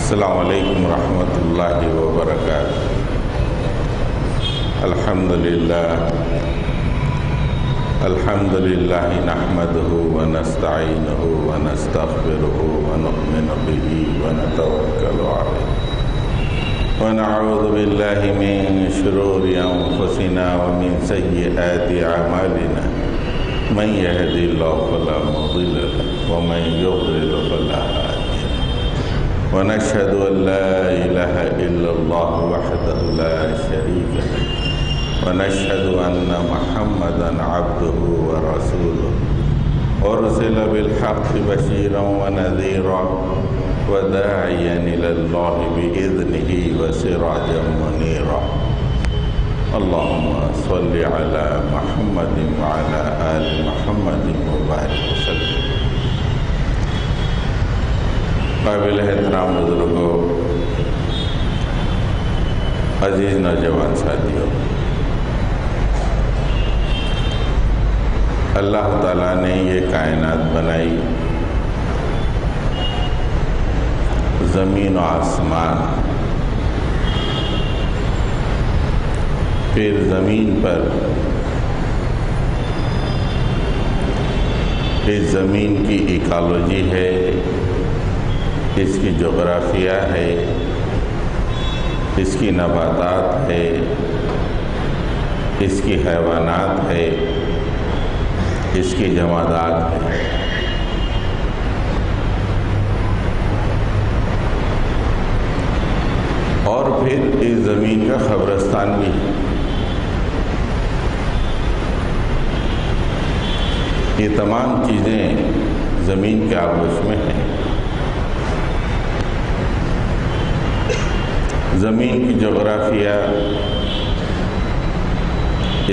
السلام علیکم ورحمۃ اللہ وبرکاتہ۔ الحمد للہ نحمدہ ونستعینہ ونستغفرہ ونؤمن بہ ونتوکل علیہ ونعوذ باللہ من شرور انفسنا ومن سیئات اعمالنا من یہد اللہ فلا مضل له ومن یضلل فلا هادی له ونشهد ان لا الہ الا اللہ وحدہ لا شریک له ونشهد ان محمدا عبده ورسوله ارسل بالحق بشيرا ونذيرا وداعيا الى الله باذنه وسراجا منيرا اللهم صل على محمد وعلى آل محمد وبارك وسلم۔ قابل احترام بزرگوں، عزیز نوجوان ساتھیوں، اللہ تعالیٰ نے یہ کائنات بنائی، زمین و آسمان، پھر زمین پر اس زمین کی ایکالوجی ہے، اس کی جغرافیہ ہے، اس کی نباتات ہے، اس کی حیوانات ہے، اس کی جمادات ہے۔ اور پھر اس زمین کا قبرستان بھی ہے۔ یہ تمام چیزیں زمین کے آغوش میں ہیں۔ زمین کی جغرافیہ،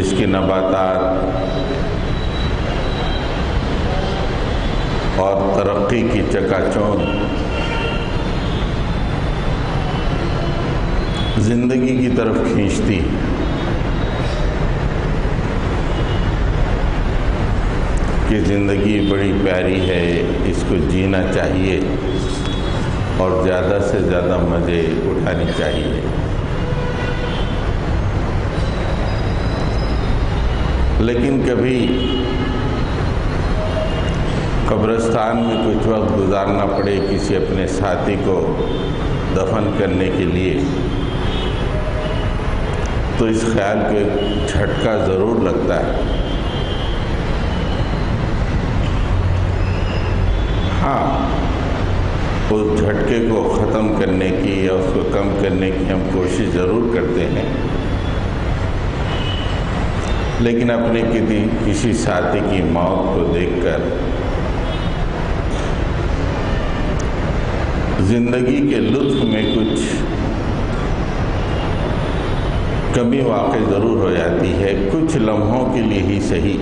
اس کی نباتات اور ترقی کی چکا چوند زندگی کی طرف کھینچتی کہ زندگی بڑی پیاری ہے، اس کو جینا چاہیے اور زیادہ سے زیادہ مزے اٹھانی چاہیے۔ لیکن کبھی قبرستان میں کچھ وقت گزارنا پڑے کسی اپنے ساتھی کو دفن کرنے کے لیے، تو اس خیال کو ایک جھٹکا ضرور لگتا ہے۔ ہاں، اس جھٹکے کو ختم کرنے کی یا اس کو کم کرنے کی ہم کوشش ضرور کرتے ہیں، لیکن اپنے کسی ساتھی کی موت کو دیکھ کر زندگی کے لطف میں کچھ کمی واقع ضرور ہو جاتی ہے، کچھ لمحوں کے لیے ہی صحیح۔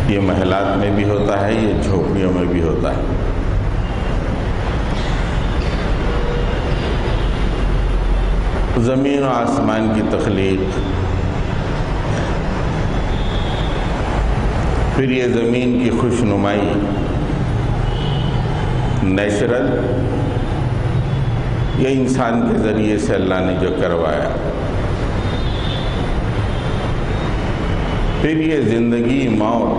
یہ محلات میں بھی ہوتا ہے، یہ جھوپڑیوں میں بھی ہوتا ہے۔ زمین و آسمان کی تخلیق، پھر یہ زمین کی خوشنمائی، نیچرل یا انسان کے ذریعے سے اللہ نے جو کروایا، پھر یہ زندگی، موت،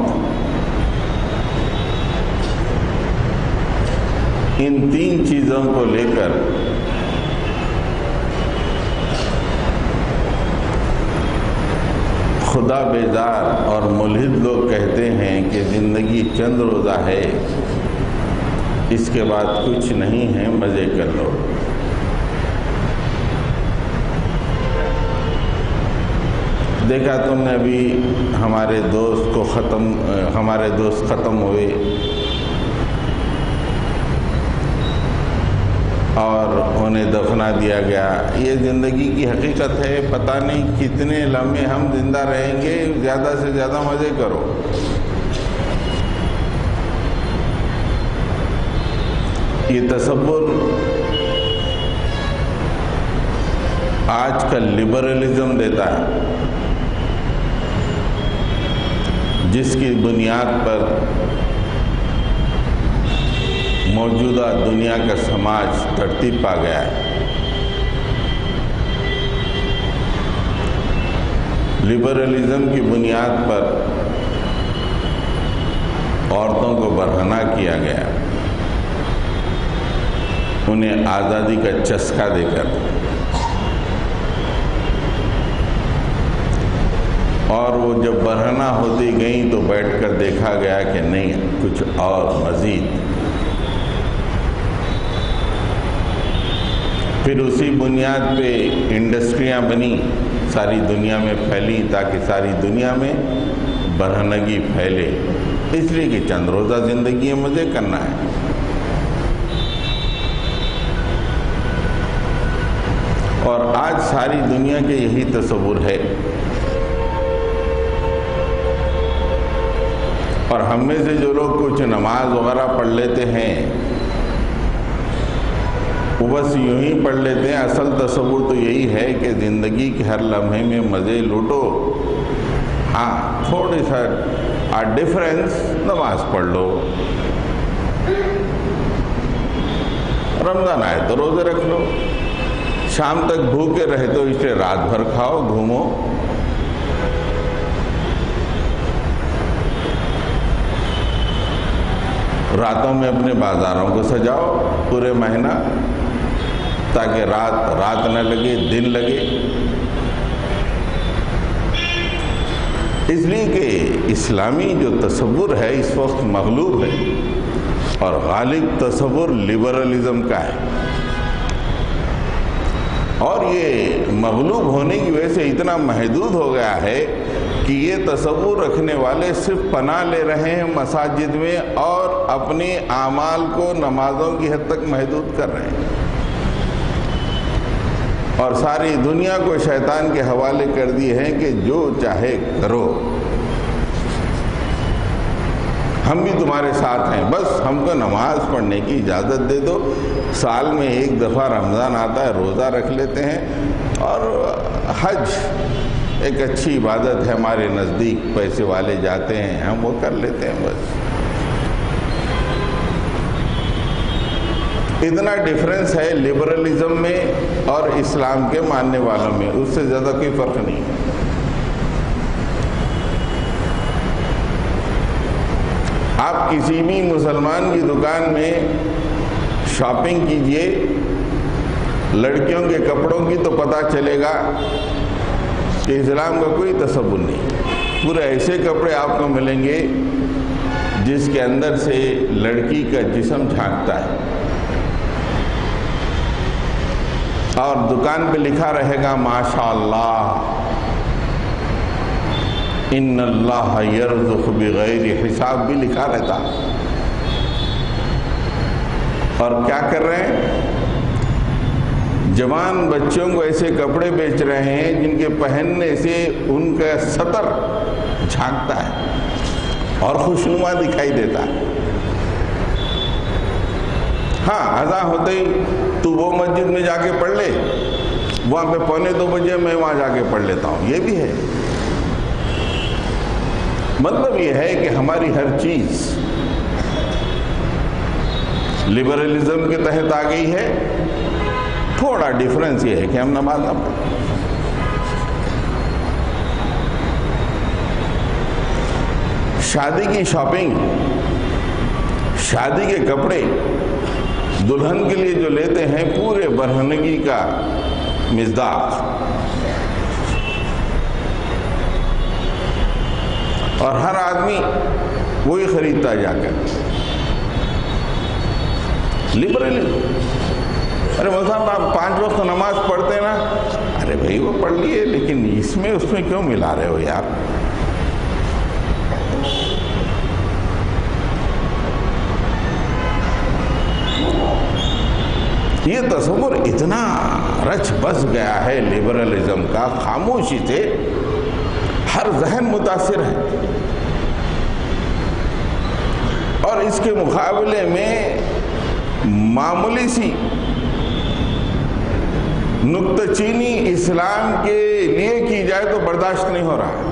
ان تین چیزوں کو لے کر خدا بیزار اور ملحد لوگ کہتے ہیں کہ زندگی چند روزہ ہے، اس کے بعد کچھ نہیں ہے، مزے کر لو۔ دیکھا تم نے ابھی ہمارے دوست ختم ہوئے اور انہیں دفنا دیا گیا۔ یہ زندگی کی حقیقت ہے، پتہ نہیں کتنے لمحے ہم زندہ رہیں گے، زیادہ سے زیادہ مزے کرو۔ یہ تصور آج کا لبرلزم دیتا ہے، جس کی بنیاد پر موجودہ دنیا کا سماج ترتیب پا گیا ہے۔ لبرلزم کی بنیاد پر عورتوں کو برہنہ کیا گیا، انہیں آزادی کا چسکا دے کر، اور وہ جب برہنہ ہوتی گئیں تو بیٹھ کر دیکھا گیا کہ نہیں، کچھ اور مزید۔ پھر اسی بنیاد پہ انڈسٹریاں بنی، ساری دنیا میں پھیلی، تاکہ ساری دنیا میں برہنگی پھیلے، اس لیے کہ چند روزہ زندگی میں مزے کرنا ہے۔ اور آج ساری دنیا کے یہی تصور ہے، اور ہم میں سے جو لوگ کچھ نماز وغیرہ پڑھ لیتے ہیں وہ بس یوں ہی پڑھ لیتے ہیں، اصل تصور تو یہی ہے کہ زندگی کے ہر لمحے میں مزے لوٹو۔ ہاں، تھوڑی سا ڈفرینس، نماز پڑھ لو، رمضان آئے تو روزے رکھ لو، شام تک بھوکے رہے تو اس لیے رات بھر کھاؤ، گھومو۔ راتوں میں اپنے بازاروں کو سجاؤ پورے مہینہ، تاکہ رات نہ لگے، دن لگے۔ اس لیے کہ اسلامی جو تصور ہے اس وقت مغلوب ہے، اور غالب تصور لبرلزم کا ہے، اور یہ مغلوب ہونے کی وجہ سے اتنا محدود ہو گیا ہے کہ یہ تصور رکھنے والے صرف پناہ لے رہے ہیں مساجد میں، اور اپنے اعمال کو نمازوں کی حد تک محدود کر رہے ہیں، اور ساری دنیا کو شیطان کے حوالے کر دیے ہیں کہ جو چاہے کرو، ہم بھی تمہارے ساتھ ہیں، بس ہم کو نماز پڑھنے کی اجازت دے دو۔ سال میں ایک دفعہ رمضان آتا ہے، روزہ رکھ لیتے ہیں، اور حج ایک اچھی عبادت ہے ہمارے نزدیک، پیسے والے جاتے ہیں، ہم وہ کر لیتے ہیں بس۔ اتنا ڈیفرنس ہے لبرلزم میں اور اسلام کے ماننے والوں میں، اس سے زیادہ کوئی فرق نہیں ہے۔ آپ کسی بھی مسلمان کی دکان میں شاپنگ کیجئے لڑکیوں کے کپڑوں کی، تو پتہ چلے گا کہ اسلام کا کوئی تصور نہیں۔ پورے ایسے کپڑے آپ کو ملیں گے جس کے اندر سے لڑکی کا جسم جھانکتا ہے، اور دکان پہ لکھا رہے گا ماشاء اللہ، ان اللہ یرزق بغیر حساب بھی لکھا رہتا۔ اور کیا کر رہے ہیں؟ جوان بچوں کو ایسے کپڑے بیچ رہے ہیں جن کے پہننے سے ان کا سطر جھانکتا ہے اور خوشنما دکھائی دیتا ہے۔ ہاں، اذان ہوتے ہی تو وہ مسجد میں جا کے پڑھ لے، وہاں پہ 1:45 بجے میں وہاں جا کے پڑھ لیتا ہوں، یہ بھی ہے۔ مطلب یہ ہے کہ ہماری ہر چیز لبرلزم کے تحت آ گئی ہے، تھوڑا ڈیفرنس یہ ہے کہ ہم نماز نہ پڑھیں۔ شادی کی شاپنگ، شادی کے کپڑے دلہن کے لیے جو لیتے ہیں، پورے برہنگی کا مصداق، اور ہر آدمی وہی خریدتا ہے جا کر۔ لبرلزم، ارے مولانا صاحب آپ 5 وقت نماز پڑھتے ہیں نا، ارے بھائی وہ پڑھ لیے، لیکن اس میں کیوں ملا رہے ہو یار؟ یہ تصور اتنا رچ بس گیا ہے لبرلزم کا، خاموشی سے ہر ذہن متاثر ہے، اور اس کے مقابلے میں معمولی سی نکتہ چینی اسلام کے لیے کی جائے تو برداشت نہیں ہو رہا۔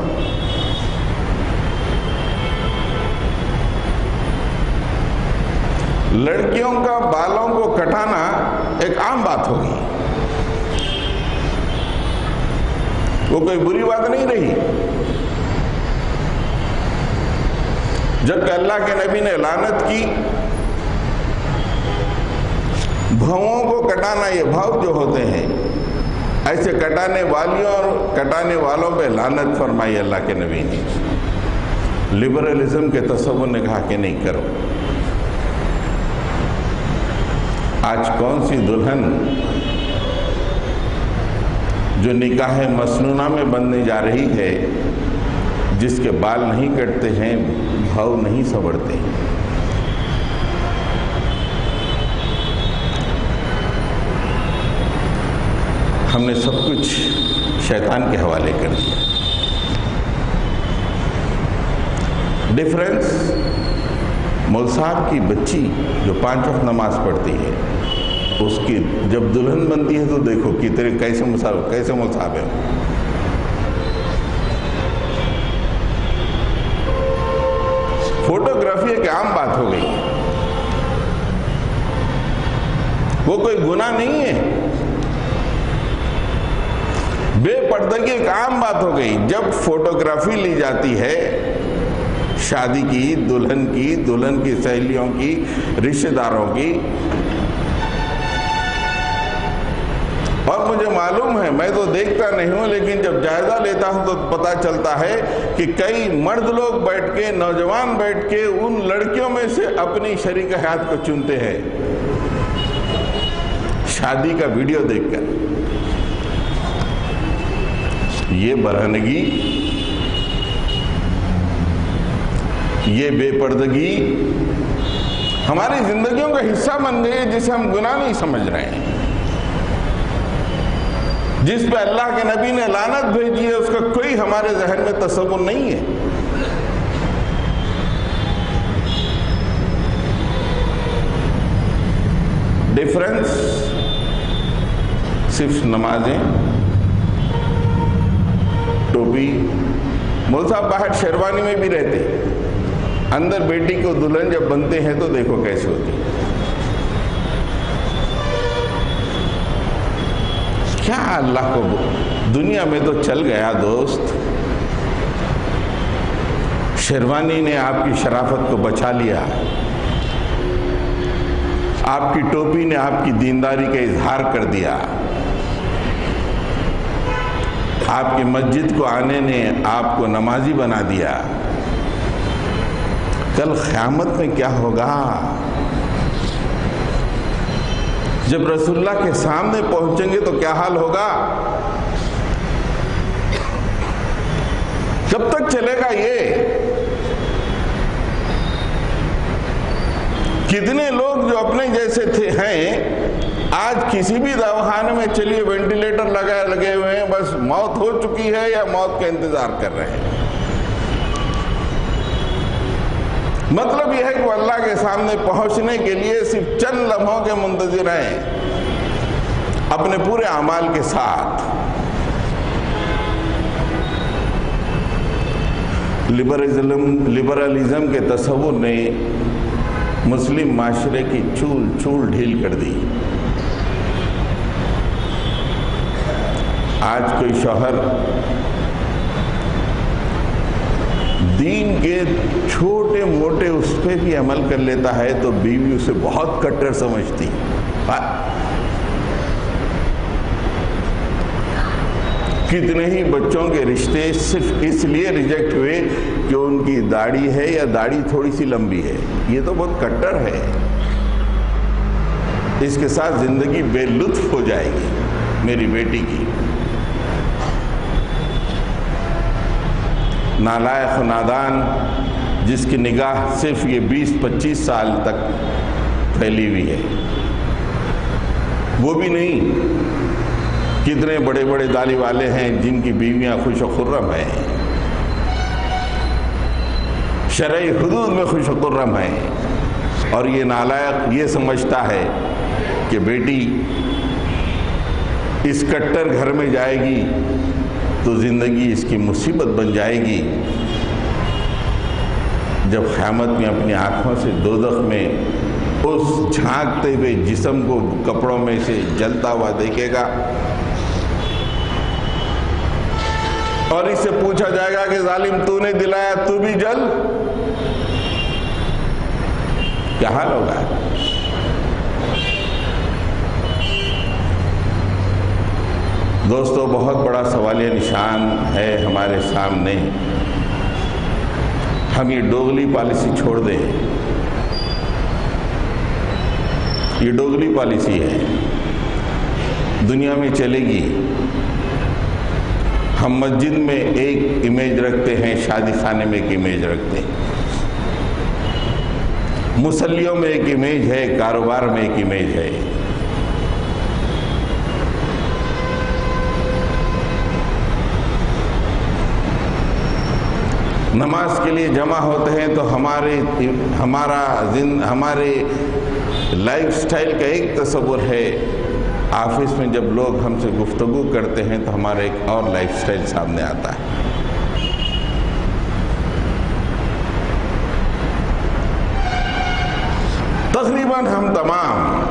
لڑکیوں کا بالوں کو کٹانا ایک عام بات ہو گئی، وہ کوئی بری بات نہیں رہی، جبکہ اللہ کے نبی نے لعنت کی بھووں کو کٹانا۔ یہ بھاؤ جو ہوتے ہیں ایسے کٹانے والیوں اور کٹانے والوں پہ لعنت فرمائی اللہ کے نبی نے۔ لبرلزم کے تصور نے کہا کہ نہیں کرو۔ آج کون سی دلہن جو نکاح مسنونہ میں بننے جا رہی ہے جس کے بال نہیں کٹتے ہیں، بھاؤ نہیں سنورتے ہیں؟ ہم نے سب کچھ شیطان کے حوالے کر دیا۔ ڈفرینس مول صاحب کی بچی جو 5 وقت نماز پڑھتی ہے، اس کی جب دلہن بنتی ہے تو دیکھو کہ تیرے کیسے مول صاحب ہے۔ فوٹوگرافی ایک عام بات ہو گئی، وہ کوئی گناہ نہیں ہے۔ بے پردگی ایک عام بات ہو گئی۔ جب فوٹوگرافی لی جاتی ہے شادی کی، دلہن کی سہیلیوں کی، رشتہ داروں کی، اور مجھے معلوم ہے، میں تو دیکھتا نہیں ہوں لیکن جب جائزہ لیتا ہوں تو پتہ چلتا ہے کہ کئی مرد لوگ بیٹھ کے، نوجوان بیٹھ کے ان لڑکیوں میں سے اپنی شریک حیات کو چنتے ہیں شادی کا ویڈیو دیکھ کر۔ یہ برہنگی، یہ بے پردگی ہماری زندگیوں کا حصہ بن گئی ہے، جسے ہم گناہ نہیں سمجھ رہے ہیں، جس پہ اللہ کے نبی نے لعنت بھیجی ہے، اس کا کوئی ہمارے ذہن میں تصور نہیں ہے۔ ڈفرینس صرف نمازیں، ٹوپی۔ مول صاحب باہر شیروانی میں بھی رہتے، اندر بیٹی کو دلہن جب بنتے ہیں تو دیکھو کیسے ہوتی۔ کیا اللہ کو دنیا میں تو چل گیا دوست، شیروانی نے آپ کی شرافت کو بچا لیا، آپ کی ٹوپی نے آپ کی دینداری کا اظہار کر دیا، آپ کی مسجد کو آنے نے آپ کو نمازی بنا دیا۔ کل قیامت میں کیا ہوگا؟ جب رسول اللہ کے سامنے پہنچیں گے تو کیا حال ہوگا؟ کب تک چلے گا یہ؟ کتنے لوگ جو اپنے جیسے ہیں آج کسی بھی دواخانے میں چلیے، وینٹیلیٹر لگے ہوئے ہیں، بس موت ہو چکی ہے یا موت کا انتظار کر رہے ہیں۔ مطلب یہ ہے کہ وہ اللہ کے سامنے پہنچنے کے لیے صرف چند لمحوں کے منتظر ہیں اپنے پورے اعمال کے ساتھ۔ لبرلزم کے تصور نے مسلم معاشرے کی چول ڈھیل کر دی۔ آج کوئی شوہر دین کے چھوٹے موٹے اس پہ بھی عمل کر لیتا ہے تو بیوی اسے بہت کٹر سمجھتی۔ کتنے ہی بچوں کے رشتے صرف اس لیے ریجیکٹ ہوئے کہ ان کی داڑھی ہے یا داڑھی تھوڑی سی لمبی ہے۔ یہ تو بہت کٹر ہے، اس کے ساتھ زندگی بے لطف ہو جائے گی میری بیٹی کی۔ نالائق و نادان جس کی نگاہ صرف یہ 20-25 سال تک پھیلی ہوئی ہے، وہ بھی نہیں، کتنے بڑے بڑے داڑھی والے ہیں جن کی بیویاں خوش و خرم ہیں، شرعی حدود میں خوش و خرم ہیں، اور یہ نالائق یہ سمجھتا ہے کہ بیٹی اس کٹر گھر میں جائے گی تو زندگی اس کی مصیبت بن جائے گی۔ جب قیامت میں اپنی آنکھوں سے دوزخ میں اس جھانکتے ہوئے جسم کو کپڑوں میں سے جلتا ہوا دیکھے گا اور اس سے پوچھا جائے گا کہ ظالم تو نے دلایا تو بھی جل، کیا حال ہوگا؟ دوستو، بہت بڑا سوالیہ نشان ہے ہمارے سامنے۔ ہم یہ ڈوغلی پالیسی چھوڑ دیں، یہ ڈوغلی پالیسی ہے، دنیا میں چلے گی۔ ہم مسجد میں ایک امیج رکھتے ہیں، شادی خانے میں ایک امیج رکھتے ہیں، مصلیوں میں ایک امیج ہے، کاروبار میں ایک امیج ہے۔ نماز کے لیے جمع ہوتے ہیں تو ہمارے لائف سٹائل کا ایک تصور ہے، آفس میں جب لوگ ہم سے گفتگو کرتے ہیں تو ہمارا ایک اور لائف سٹائل سامنے آتا ہے۔ تقریباً ہم تمام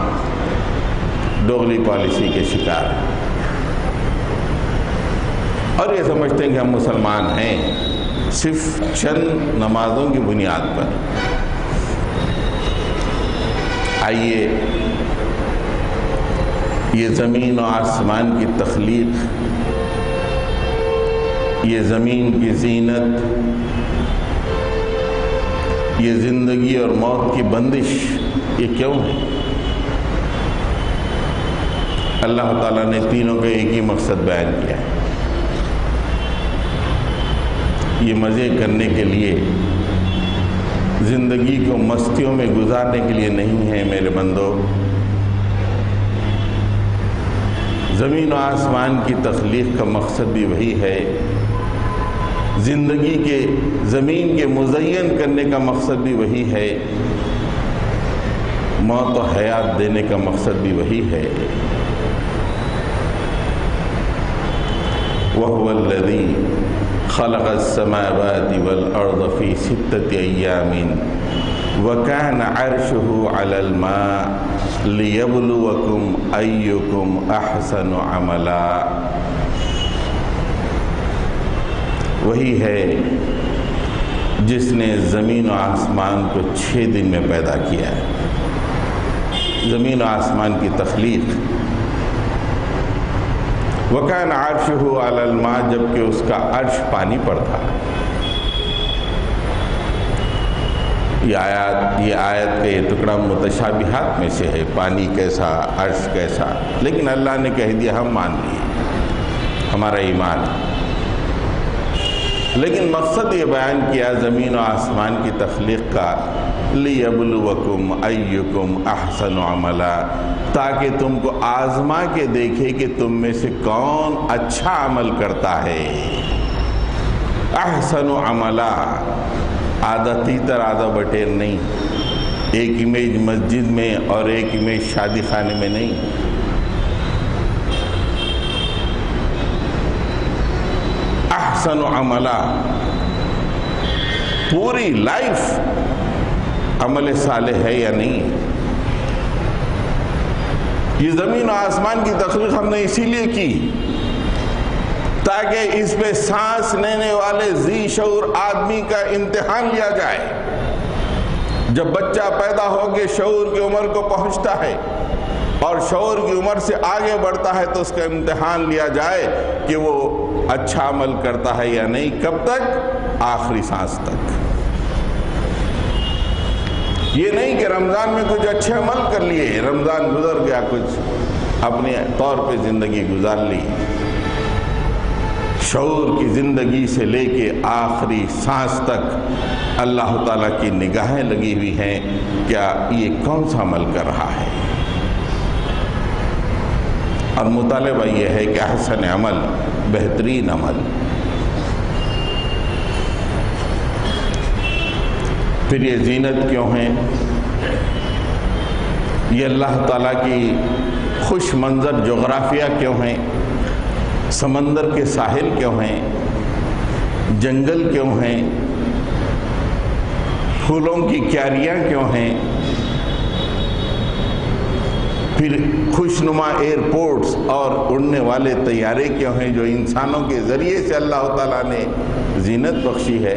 ڈوغلی پالیسی کے شکار ہیں اور یہ سمجھتے ہیں کہ ہم مسلمان ہیں صرف چند نمازوں کی بنیاد پر۔ آئیے یہ زمین و آسمان کی تخلیق، یہ زمین کی زینت، یہ زندگی اور موت کی بندش، یہ کیوں ہے؟ اللہ تعالیٰ نے تینوں کا ایک ہی مقصد بیان کیا ہے۔ یہ مزے کرنے کے لیے، زندگی کو مستیوں میں گزارنے کے لیے نہیں ہے میرے بندو۔ زمین و آسمان کی تخلیق کا مقصد بھی وہی ہے، زندگی کے زمین کے مزین کرنے کا مقصد بھی وہی ہے، موت و حیات دینے کا مقصد بھی وہی ہے۔ وَهُوَ الَّذِي خَلَقَ السَّمَاوَاتِ وَالْأَرْضَ فِي سِتَّةِ أَيَّامٍ وَكَانَ عَرْشُهُ عَلَى الْمَاءِ لِيَبْلُوَكُمْ أَيُّكُمْ أَحْسَنُ عَمَلًا۔ وہی ہے جس نے زمین و آسمان کو 6 دن میں پیدا کیا ہے، زمین و آسمان کی تخلیق۔ وَكَانَ عَرْشُهُ عَلَى الْمَاءِ، جبکہ اس کا عرش پانی پر تھا۔ یہ آیت کا یہ ٹکڑا متشابہات میں سے ہے، پانی کیسا، عرش کیسا، لیکن اللہ نے کہہ دیا ہم مان لیے، ہمارا ایمان۔ لیکن مقصد یہ بیان کیا زمین و آسمان کی تخلیق کا، لِيَبْلُوَكُمْ أَيُّكُمْ أَحْسَنُ عَمَلًا، تاکہ تم کو آزما کے دیکھے کہ تم میں سے کون اچھا عمل کرتا ہے۔ احسن عملا، آدھا تیتر آدھا بٹیر نہیں، ایک امیج مسجد میں اور ایک امیج شادی خانے میں نہیں۔ احسن عملا، پوری لائف عمل صالح ہے یا نہیں۔ یہ زمین و آسمان کی تخلیق ہم نے اسی لیے کی تاکہ اس پہ سانس لینے والے ذی شعور آدمی کا امتحان لیا جائے۔ جب بچہ پیدا ہو کے شعور کی عمر کو پہنچتا ہے اور شعور کی عمر سے آگے بڑھتا ہے تو اس کا امتحان لیا جائے کہ وہ اچھا عمل کرتا ہے یا نہیں۔ کب تک؟ آخری سانس تک۔ یہ نہیں کہ رمضان میں کچھ اچھے عمل کر لیے، رمضان گزر گیا، کچھ اپنے طور پہ زندگی گزار لی۔ شعور کی زندگی سے لے کے آخری سانس تک اللہ تعالیٰ کی نگاہیں لگی ہوئی ہیں، کیا یہ کون سا عمل کر رہا ہے۔ اور مطالبہ یہ ہے کہ احسن عمل، بہترین عمل۔ پھر یہ زینت کیوں ہیں؟ یہ اللہ تعالیٰ کی خوش منظر جغرافیہ کیوں ہیں؟ سمندر کے ساحل کیوں ہیں؟ جنگل کیوں ہیں؟ پھولوں کی کیاریاں کیوں ہیں؟ پھر خوشنما ایئرپورٹس اور اڑنے والے طیارے کیوں ہیں جو انسانوں کے ذریعے سے اللہ تعالیٰ نے زینت بخشی ہے؟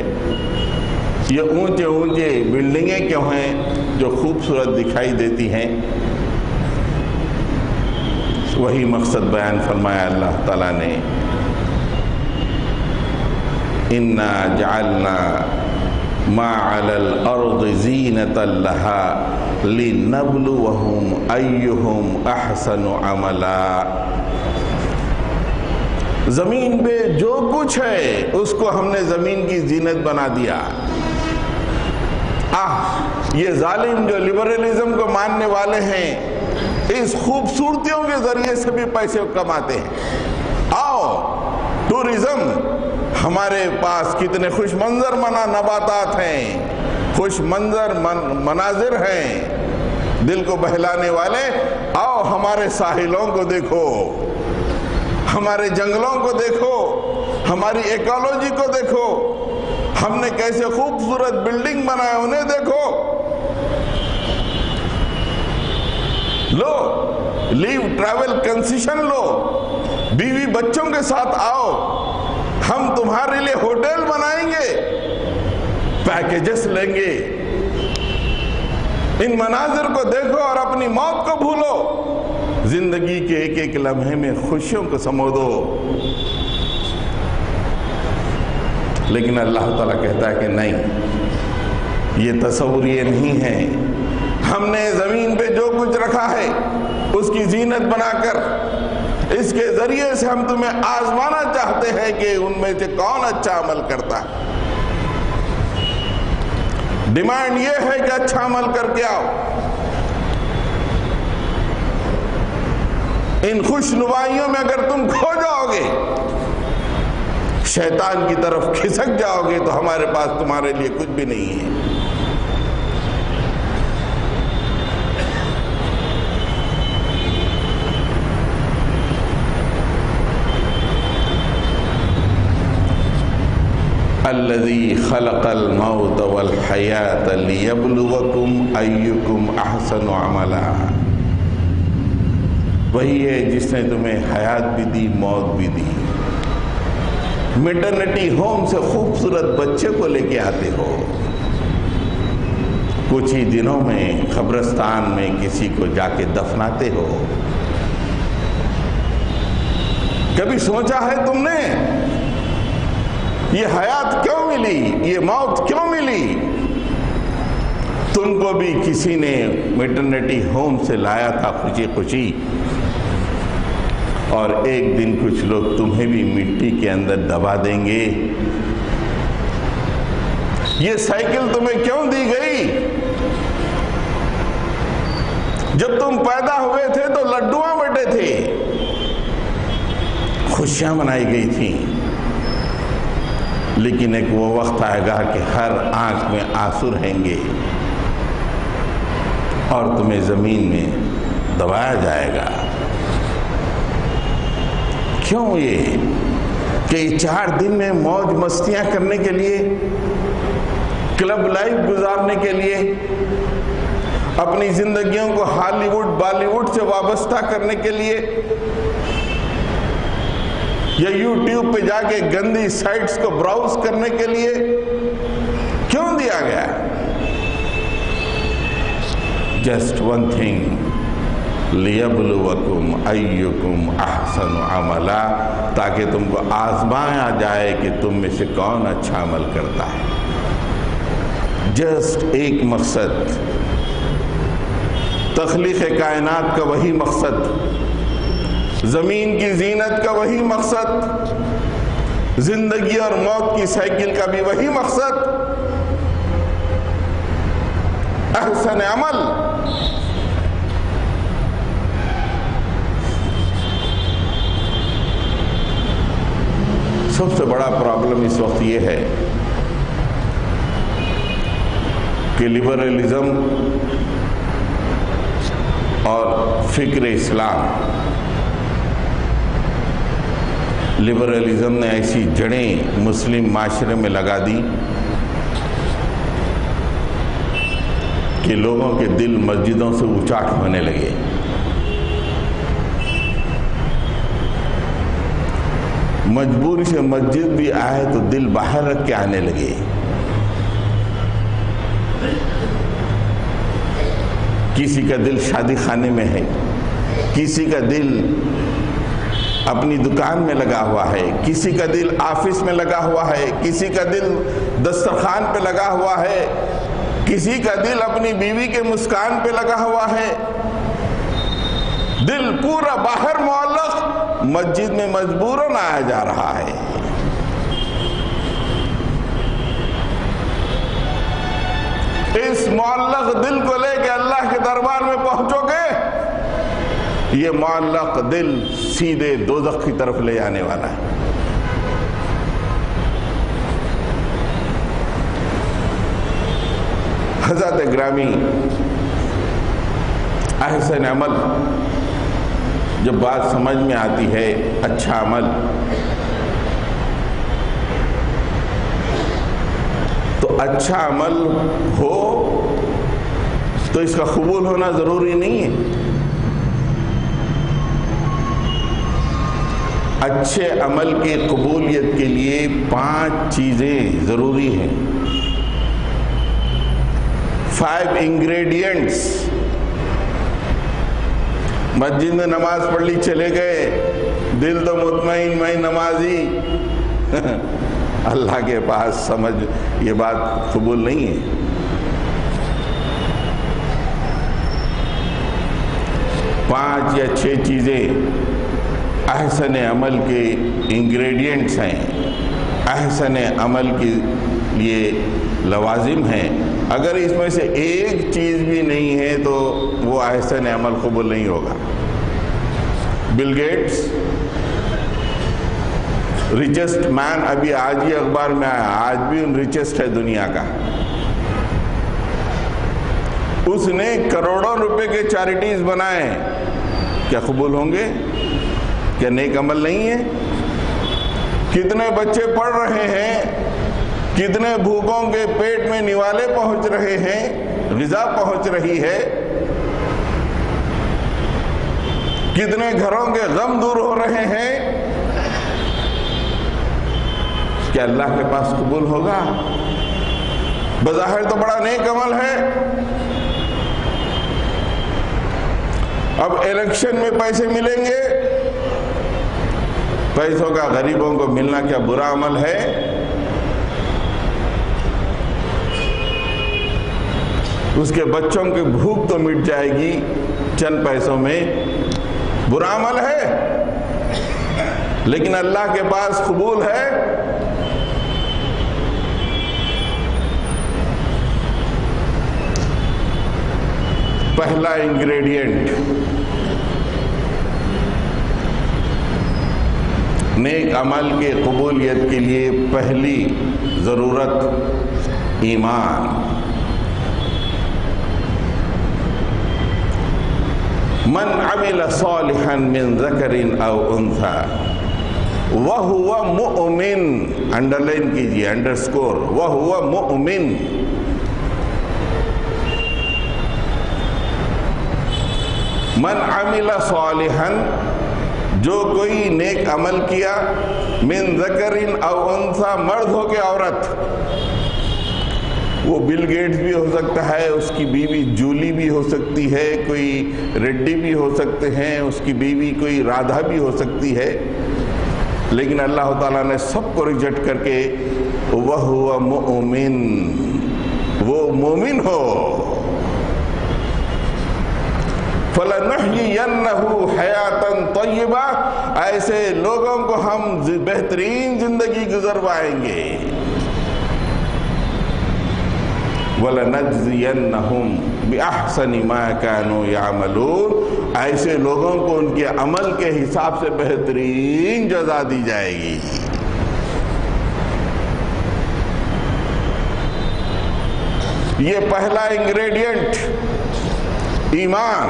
یہ اونچے اونچے بلڈنگیں کیوں ہیں جو خوبصورت دکھائی دیتی ہیں؟ وہی مقصد بیان فرمایا اللہ تعالیٰ نے، اِنَّا جَعَلْنَا مَا عَلَى الْأَرْضِ زِينَةً لَهَا لِنَبْلُوَهُمْ أَيُّهُمْ أَحْسَنُ عَمَلًا۔ زمین پہ جو کچھ ہے اس کو ہم نے زمین کی زینت بنا دیا۔ یہ ظالم جو لبرلزم کو ماننے والے ہیں اس خوبصورتیوں کے ذریعے سے بھی پیسے کماتے ہیں۔ آؤ ٹورزم، ہمارے پاس کتنے خوش منظر نباتات ہیں، خوش منظر مناظر ہیں دل کو بہلانے والے۔ آؤ ہمارے ساحلوں کو دیکھو، ہمارے جنگلوں کو دیکھو، ہماری ایکولوجی کو دیکھو، ہم نے کیسے خوبصورت بلڈنگ بنائے انہیں دیکھو۔ لو لیو ٹریول کنسیشن لو، بیوی بچوں کے ساتھ آؤ، ہم تمہارے لیے ہوٹل بنائیں گے، پیکیجز لیں گے۔ ان مناظر کو دیکھو اور اپنی موت کو بھولو، زندگی کے ایک ایک لمحے میں خوشیوں کو سمو دو۔ لیکن اللہ تعالیٰ کہتا ہے کہ نہیں، یہ تصور یہ نہیں ہے۔ ہم نے زمین پہ جو کچھ رکھا ہے اس کی زینت بنا کر اس کے ذریعے سے ہم تمہیں آزمانا چاہتے ہیں کہ ان میں سے کون اچھا عمل کرتا ہے۔ ڈیمانڈ یہ ہے کہ اچھا عمل کر کے آؤ۔ ان خوش نمائیوں میں اگر تم کھو جاؤ گے، شیطان کی طرف کھسک جاؤ گے، تو ہمارے پاس تمہارے لیے کچھ بھی نہیں ہے۔ الذی خلق الموت والحیات لیبلوکم ایکم احسن عملا۔ وہی ہے جس نے تمہیں حیات بھی دی، موت بھی دی۔ میٹرنٹی ہوم سے خوبصورت بچے کو لے کے آتے ہو، کچھ ہی دنوں میں قبرستان میں کسی کو جا کے دفناتے ہو۔ کبھی سوچا ہے تم نے یہ حیات کیوں ملی، یہ موت کیوں ملی؟ تم کو بھی کسی نے میٹرنٹی ہوم سے لایا تھا خوشی خوشی، اور ایک دن کچھ لوگ تمہیں بھی مٹی کے اندر دبا دیں گے۔ یہ سائیکل تمہیں کیوں دی گئی؟ جب تم پیدا ہوئے تھے تو لڈوਆਂ بٹے تھے، خوشیاں منائی گئی تھیں، لیکن ایک وہ وقت آئے گا کہ ہر آنکھ میں آنسو رہیں گے اور تمہیں زمین میں دبایا جائے گا۔ کیوں یہ کہ 4 دن میں موج مستیاں کرنے کے لیے، کلب لائف گزارنے کے لیے، اپنی زندگیوں کو ہالی ووڈ بالی ووڈ سے وابستہ کرنے کے لیے، یا یوٹیوب پہ جا کے گندی سائٹس کو براؤز کرنے کے لیے کیوں دیا گیا؟ جسٹ ون تھنگ، لیبلوکم ایکم احسن عملا، تاکہ تم کو آزمایا جائے کہ تم میں سے کون اچھا عمل کرتا ہے۔ جسٹ ایک مقصد، تخلیق کائنات کا وہی مقصد، زمین کی زینت کا وہی مقصد، زندگی اور موت کی سائیکل کا بھی وہی مقصد، احسن عمل۔ سب سے بڑا پرابلم اس وقت یہ ہے کہ لبرلزم اور فکر اسلام، لبرلزم نے ایسی جڑیں مسلم معاشرے میں لگا دی کہ لوگوں کے دل مسجدوں سے اچاٹ ہونے لگے۔ مجبوری سے مسجد بھی آئے تو دل باہر رکھ کے آنے لگے. کسی کا دل شادی خانے میں ہے، کسی کا دل اپنی دکان میں لگا ہوا ہے، کسی کا دل آفس میں لگا ہوا ہے، کسی کا دل دسترخوان پہ لگا ہوا ہے، کسی کا دل اپنی بیوی کے مسکان پہ لگا ہوا ہے. دل پورا باہر معلق، مسجد میں مجبوراً آیا جا رہا ہے. اس معلق دل کو لے کے اللہ کے دربار میں پہنچو گے، یہ معلق دل سیدھے دوزخ کی طرف لے جانے والا ہے. حضرت گرامی، احسن عمل جب بات سمجھ میں آتی ہے، اچھا عمل، تو اچھا عمل ہو تو اس کا قبول ہونا ضروری نہیں ہے. اچھے عمل کی قبولیت کے لیے 5 چیزیں ضروری ہیں. 5 انگریڈینٹس. مسجد میں نماز پڑھ لی چلے گئے، دل تو مطمئن میں نمازی، اللہ کے پاس سمجھ یہ بات قبول نہیں ہے. پانچ یا 6 چیزیں احسن عمل کے انگریڈینٹس ہیں، احسن عمل کے لیے لوازم ہیں. اگر اس میں سے ایک چیز بھی نہیں ہے تو وہ احسن عمل قبول نہیں ہوگا. بل گیٹس ریچسٹ مین، ابھی آج ہی اخبار میں آیا، آج بھی ان ریچسٹ ہے دنیا کا. اس نے کروڑوں روپے کے چیریٹیز بنائے، کیا قبول ہوں گے؟ کیا نیک عمل نہیں ہے؟ کتنے بچے پڑھ رہے ہیں، کتنے بھوکوں کے پیٹ میں نوالے پہنچ رہے ہیں، غذا پہنچ رہی ہے، کتنے گھروں کے غم دور ہو رہے ہیں. کیا اللہ کے پاس قبول ہوگا؟ بظاہر تو بڑا نیک عمل ہے. اب الیکشن میں پیسے ملیں گے، پیسوں کا غریبوں کو ملنا کیا برا عمل ہے؟ اس کے بچوں کی بھوک تو مٹ جائے گی چند پیسوں میں، برا عمل ہے، لیکن اللہ کے پاس قبول ہے. پہلا انگریڈینٹ نیک عمل کے قبولیت کے لیے پہلی ضرورت ایمان. من عمل صالحا من ذکر او انثى وهو مؤمن، انڈرلائن کیجئے، انڈرسکور، وهو مؤمن. من عمل صالحا، جو کوئی نیک عمل کیا، من ذکر او انثى، مرد ہو کے عورت، وہ بل گیٹس بھی ہو سکتا ہے، اس کی بیوی جولی بھی ہو سکتی ہے، کوئی ریڈی بھی ہو سکتے ہیں، اس کی بیوی کوئی رادھا بھی ہو سکتی ہے، لیکن اللہ تعالیٰ نے سب کو ریجیکٹ کر کے وَهُوَ مُؤْمِن، وہ مومن ہو. فَلَنُحْيِيَنَّهُ حَيَاةً طَيِّبَةً، ایسے لوگوں کو ہم بہترین زندگی گزروائیں گے. وَلَنَجْزِيَنَّهُمْ بِأَحْسَنِ مَا كَانُوا يَعْمَلُونَ، ایسے لوگوں کو ان کے عمل کے حساب سے بہترین جزا دی جائے گی. یہ پہلا انگریڈینٹ ایمان.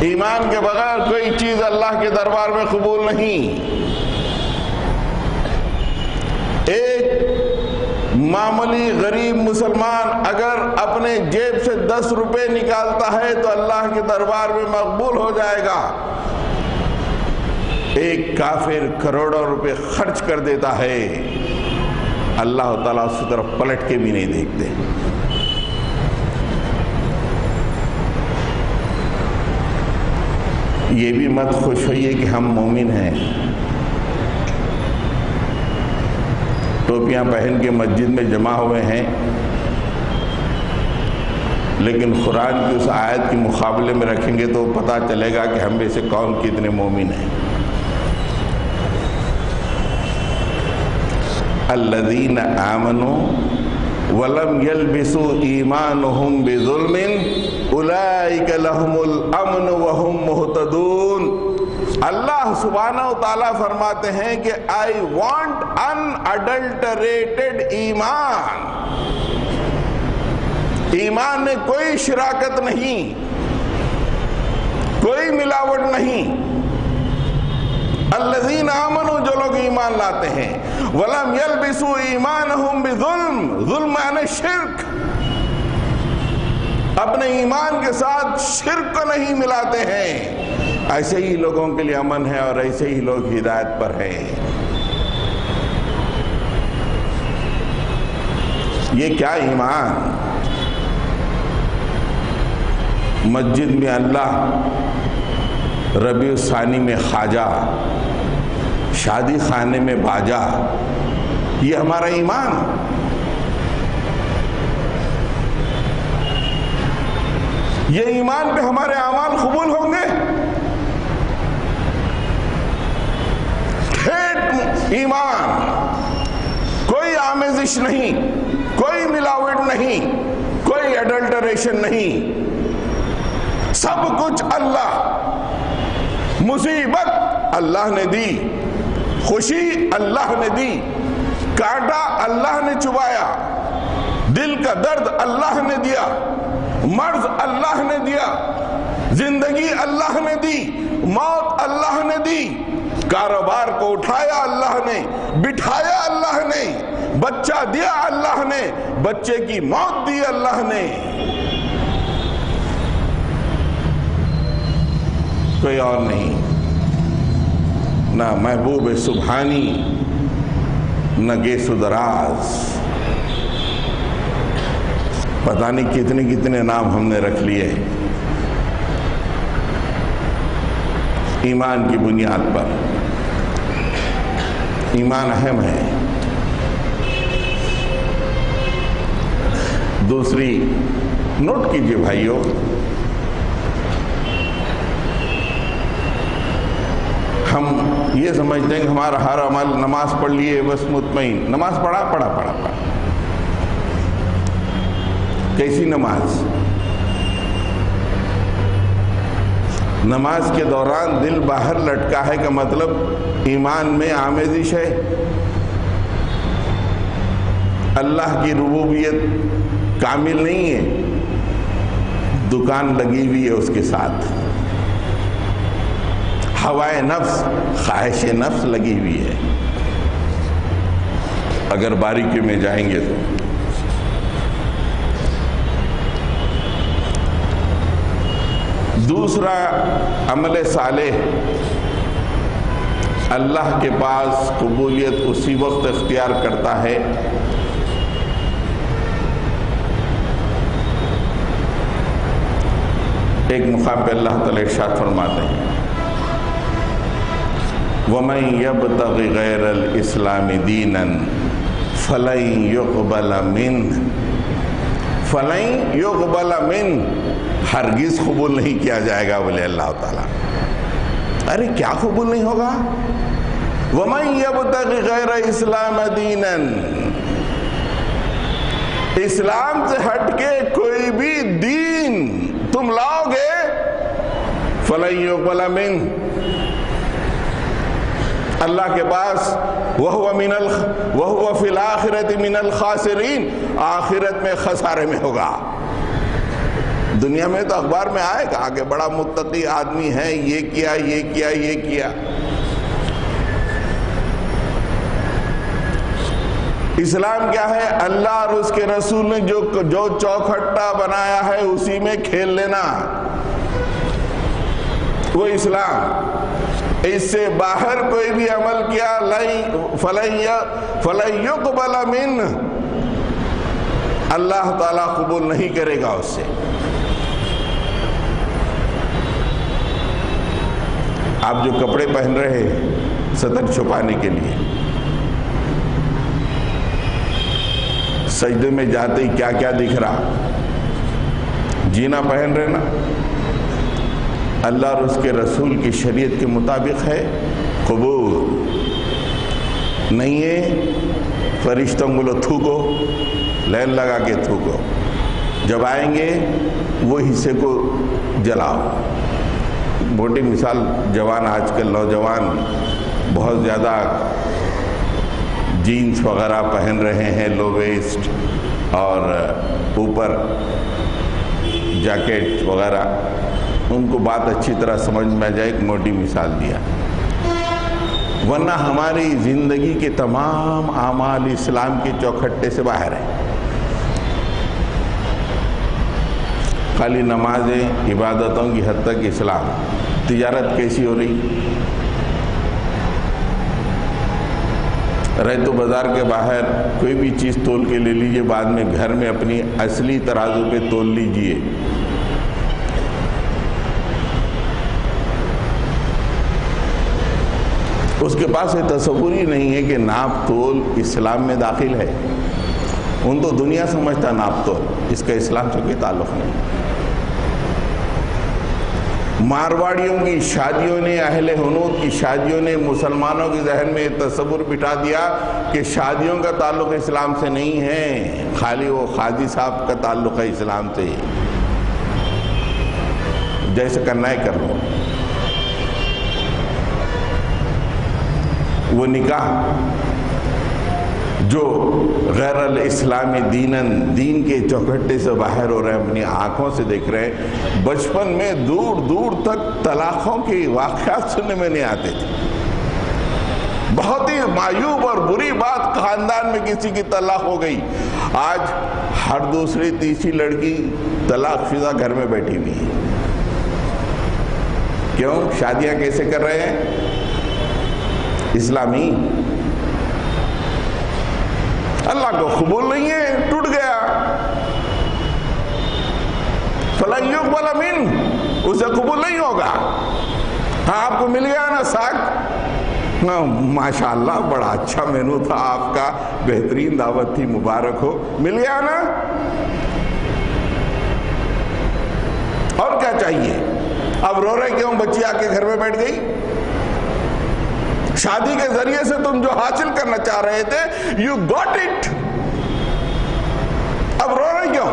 ایمان کے بغیر کوئی چیز اللہ کے دربار میں قبول نہیں. ایک معمولی غریب مسلمان اگر اپنے جیب سے 10 روپے نکالتا ہے تو اللہ کے دربار میں مقبول ہو جائے گا. ایک کافر کروڑوں روپے خرچ کر دیتا ہے، اللہ تعالیٰ اس کی طرف پلٹ کے بھی نہیں دیکھتے۔ یہ بھی مت خوش ہوئیے کہ ہم مومن ہیں، ٹوپیاں پہن کے مسجد میں جمع ہوئے ہیں، لیکن قرآن کی اس آیت کے مقابلے میں رکھیں گے تو پتہ چلے گا کہ ہم میں سے کون کتنے مومن ہیں۔ الذین آمنوا ولم یلبسوا ایمانہم بظلم اولئک لہم الامن وہم مہتدون۔ اللہ سبحانہ و تعالیٰ فرماتے ہیں کہ I want unadulterated ایمان، ایمان میں کوئی شراکت نہیں، کوئی ملاوٹ نہیں۔ الذین آمنوا، جو لوگ ایمان لاتے ہیں، ولم یلبسوا ایمانہم بظلم، ظلم یعنی شرک، اپنے ایمان کے ساتھ شرک کو نہیں ملاتے ہیں، ایسے ہی لوگوں کے لیے امن ہے اور ایسے ہی لوگ ہدایت پر ہیں۔ یہ کیا ایمان؟ مسجد میں اللہ، ربیع الثانی میں خواجہ، شادی خانے میں باجا، یہ ہمارا ایمان۔ یہ ایمان پہ ہمارے اعمال قبول ہوں گے؟ ٹھیک ایمان، کوئی آمیزش نہیں، کوئی ملاوٹ نہیں، کوئی ایڈلٹریشن نہیں، سب کچھ اللہ۔ مصیبت اللہ نے دی، خوشی اللہ نے دی، کانٹا اللہ نے چبایا، دل کا درد اللہ نے دیا، مرض اللہ نے دیا، زندگی اللہ نے دی، موت اللہ نے دی، کاروبار کو اٹھایا اللہ نے، بٹھایا اللہ نے، بچہ دیا اللہ نے، بچے کی موت دی اللہ نے۔ کوئی اور نہیں، نہ محبوب سبحانی، نہ گیس و دراز، پتہ نہیں کتنے کتنے نام ہم نے رکھ لیے ایمان کی بنیاد پر۔ ایمان اہم ہے۔ دوسری نوٹ کیجئے بھائیو، ہم یہ سمجھتے ہیں کہ ہمارا ہر عمل، نماز پڑھ لیے بس مطمئن، نماز پڑھا۔ کیسی نماز؟ نماز کے دوران دل باہر لٹکا ہے کا مطلب ایمان میں آمیزش ہے، اللہ کی ربوبیت کامل نہیں ہے، دکان لگی ہوئی ہے اس کے ساتھ، ہوائے نفس، خواہش نفس لگی ہوئی ہے۔ اگر باریکی میں جائیں گے تو دوسرا عمل صالح اللہ کے پاس قبولیت اسی وقت اختیار کرتا ہے ایک مقام پہ اللہ تعالی ارشاد فرماتے ہیں وَمَن يَبْتَغِ غَيْرَ الْإِسْلَامِ دِينًا فَلَن يُقْبَلَ مِنْهُ فَلَن يُقْبَلَ مِنْهُ، ہرگز قبول نہیں کیا جائے گا بولے اللہ تعالیٰ۔ ارے کیا قبول نہیں ہوگا؟ وَمَن يَبْتَغِ غَيْرَ الْإِسْلَامَ دِينًا، اسلام سے ہٹ کے کوئی بھی دین تم لاؤ گے فَلَن يُقْبَلَ مِنْهُ، اللہ کے پاس وَهُوَ فِي الْآخِرَةِ مِنَ الْخَاسِرِينَ، آخرت میں خسارے میں ہوگا۔ دنیا میں تو اخبار میں آئے گا کہ بڑا متقی آدمی ہے، یہ کیا یہ کیا یہ کیا۔ اسلام کیا ہے؟ اللہ اور اس کے رسول نے جو چوکھٹا بنایا ہے اسی میں کھیل لینا، وہ اسلام۔ اس سے باہر کوئی بھی عمل کیا فَلَن يُقْبَلَ مِنْهُ، اللہ تعالیٰ قبول نہیں کرے گا اس سے۔ آپ جو کپڑے پہن رہے ہیں ستر چھپانے کے لیے، سجدے میں جاتے ہی کیا کیا دکھ رہا؟ جینا پہن رہے نا، اللہ اور اس کے رسول کی شریعت کے مطابق ہے، قبول نہیں ہے فرشتوں بولو تھوکو، لین لگا کے تھوکو، جب آئیں گے وہ حصے کو جلاؤ۔ موٹی مثال، جوان آج کل نوجوان بہت زیادہ جینز وغیرہ پہن رہے ہیں، لو ویسٹ اور اوپر جیکٹ وغیرہ، ان کو بات اچھی طرح سمجھ میں آ جائے، ایک موٹی مثال دیا، ورنہ ہماری زندگی کے تمام اعمال اسلام کے چوکھٹے سے باہر ہیں۔ خالی نمازیں، عبادتوں کی حد تک اسلام۔ تجارت کیسی ہو رہی؟ رہے تو بازار کے باہر کوئی بھی چیز تول کے لے لیجئے، بعد میں گھر میں اپنی اصلی ترازو پہ تول لیجئے۔ اس کے پاس یہ تصور ہی نہیں ہے کہ ناپ تول اسلام میں داخل ہے۔ ان تو دنیا سمجھتا ناپ تول، اس کا اسلام سے کوئی تعلق نہیں۔ مارواڑیوں کی شادیوں نے، اہل ہنود کی شادیوں نے مسلمانوں کے ذہن میں یہ تصور بٹھا دیا کہ شادیوں کا تعلق اسلام سے نہیں ہے، خالی وہ قاضی صاحب کا تعلق ہے اسلام سے، جیسے کرنا ہے کر لو۔ وہ نکاح جو غیر الاسلامی دین کے چوکھٹے سے باہر ہو رہے ہیں، اپنی آنکھوں سے دیکھ رہے ہیں۔ بچپن میں دور دور تک طلاقوں کے واقعات سننے میں نہیں آتے تھے۔ بہت ہی معیوب اور بری بات، خاندان میں کسی کی طلاق ہو گئی، آج ہر دوسری تیسری لڑکی طلاق شدہ گھر میں بیٹھی ہوئی ہے۔ کیوں؟ شادیاں کیسے کر رہے ہیں؟ اسلامی۔ اللہ کو قبول نہیں ہے، ٹوٹ گیا۔ فَلَن يُقْبَلَ مِنْهُ، اسے قبول نہیں ہوگا۔ ہاں آپ کو مل گیا نا ساگ، ماشاءاللہ بڑا اچھا مینو تھا آپ کا، بہترین دعوت تھی، مبارک ہو، مل گیا نا، اور کیا چاہیے؟ اب رو رہے کیوں؟ بچی آ کے گھر میں بیٹھ گئی۔ شادی کے ذریعے سے تم جو حاصل کرنا چاہ رہے تھے، you got it۔ اب رو رہے کیوں؟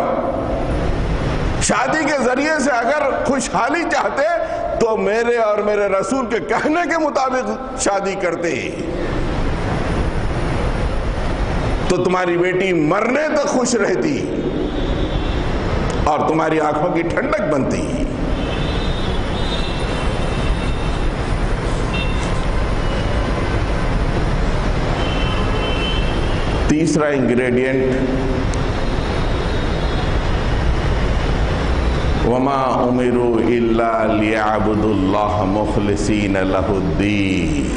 شادی کے ذریعے سے اگر خوشحالی چاہتے تو میرے اور میرے رسول کے کہنے کے مطابق شادی کرتے، تو تمہاری بیٹی مرنے تک خوش رہتی اور تمہاری آنکھوں کی ٹھنڈک بنتی۔ تیسرا انگریڈینٹ، وَمَا أُمِرُوا إِلَّا لِيَعْبُدُوا اللَّهَ مُخْلِصِينَ لَهُ الدِّينَ۔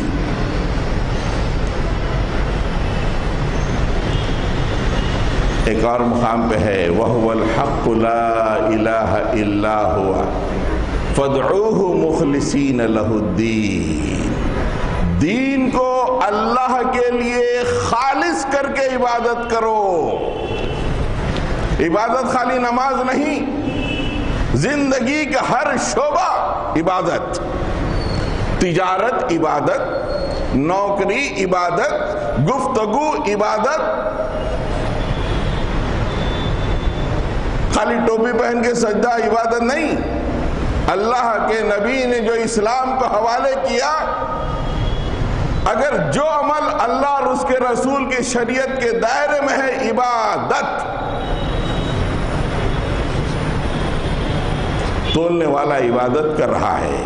ایک اور مقام پہ ہے، وَهُوَ الْحَقُّ لَا إِلَٰهَ إِلَّا هُوَ فَادْعُوهُ مُخْلِصِينَ لَهُ الدِّينَ۔ دین کو اللہ کے لیے خالص کر کے عبادت کرو۔ عبادت خالی نماز نہیں، زندگی کا ہر شعبہ عبادت، تجارت عبادت، نوکری عبادت، گفتگو عبادت۔ خالی ٹوپی پہن کے سجدہ عبادت نہیں۔ اللہ کے نبی نے جو اسلام کو حوالے کیا، اگر جو عمل اللہ اور اس کے رسول کی شریعت کے دائرے میں ہے، عبادت، تولنے والا عبادت کر رہا ہے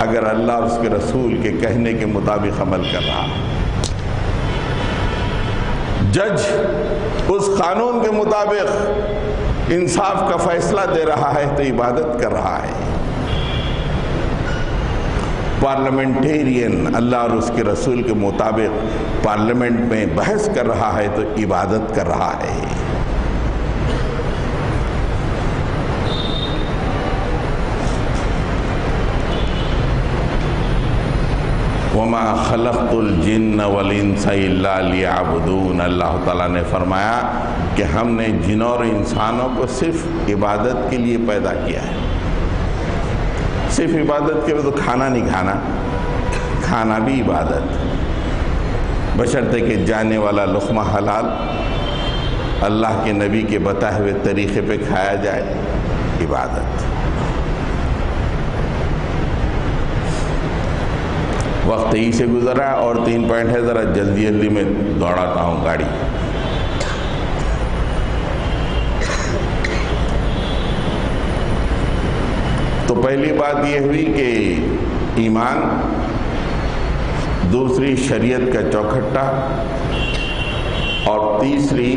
اگر اللہ اور اس کے رسول کے کہنے کے مطابق عمل کر رہا ہے۔ جج اس قانون کے مطابق انصاف کا فیصلہ دے رہا ہے تو عبادت کر رہا ہے۔ پارلیمنٹیرین اللہ اور اس کے رسول کے مطابق پارلیمنٹ میں بحث کر رہا ہے تو عبادت کر رہا ہے۔ وَمَا خَلَقْتُ الْجِنَّ وَالْإِنسَ إِلَّا لِيَعْبُدُونَ، اللہ تعالیٰ نے فرمایا کہ ہم نے جنوں اور انسانوں کو صرف عبادت کے لیے پیدا کیا ہے۔ صرف عبادت کے لیے تو کھانا نہیں کھانا، کھانا بھی عبادت، بشرطے کہ جانے والا لقمہ حلال، اللہ کے نبی کے بتائے ہوئے طریقے پہ کھایا جائے، عبادت۔ وقت ہی سے گزرا ہے اور 3 پوائنٹ ہے، ذرا جلدی جلدی میں دوڑاتا ہوں گاڑی۔ تو پہلی بات یہ ہوئی کہ ایمان، دوسری شریعت کا چوکھٹا، اور تیسری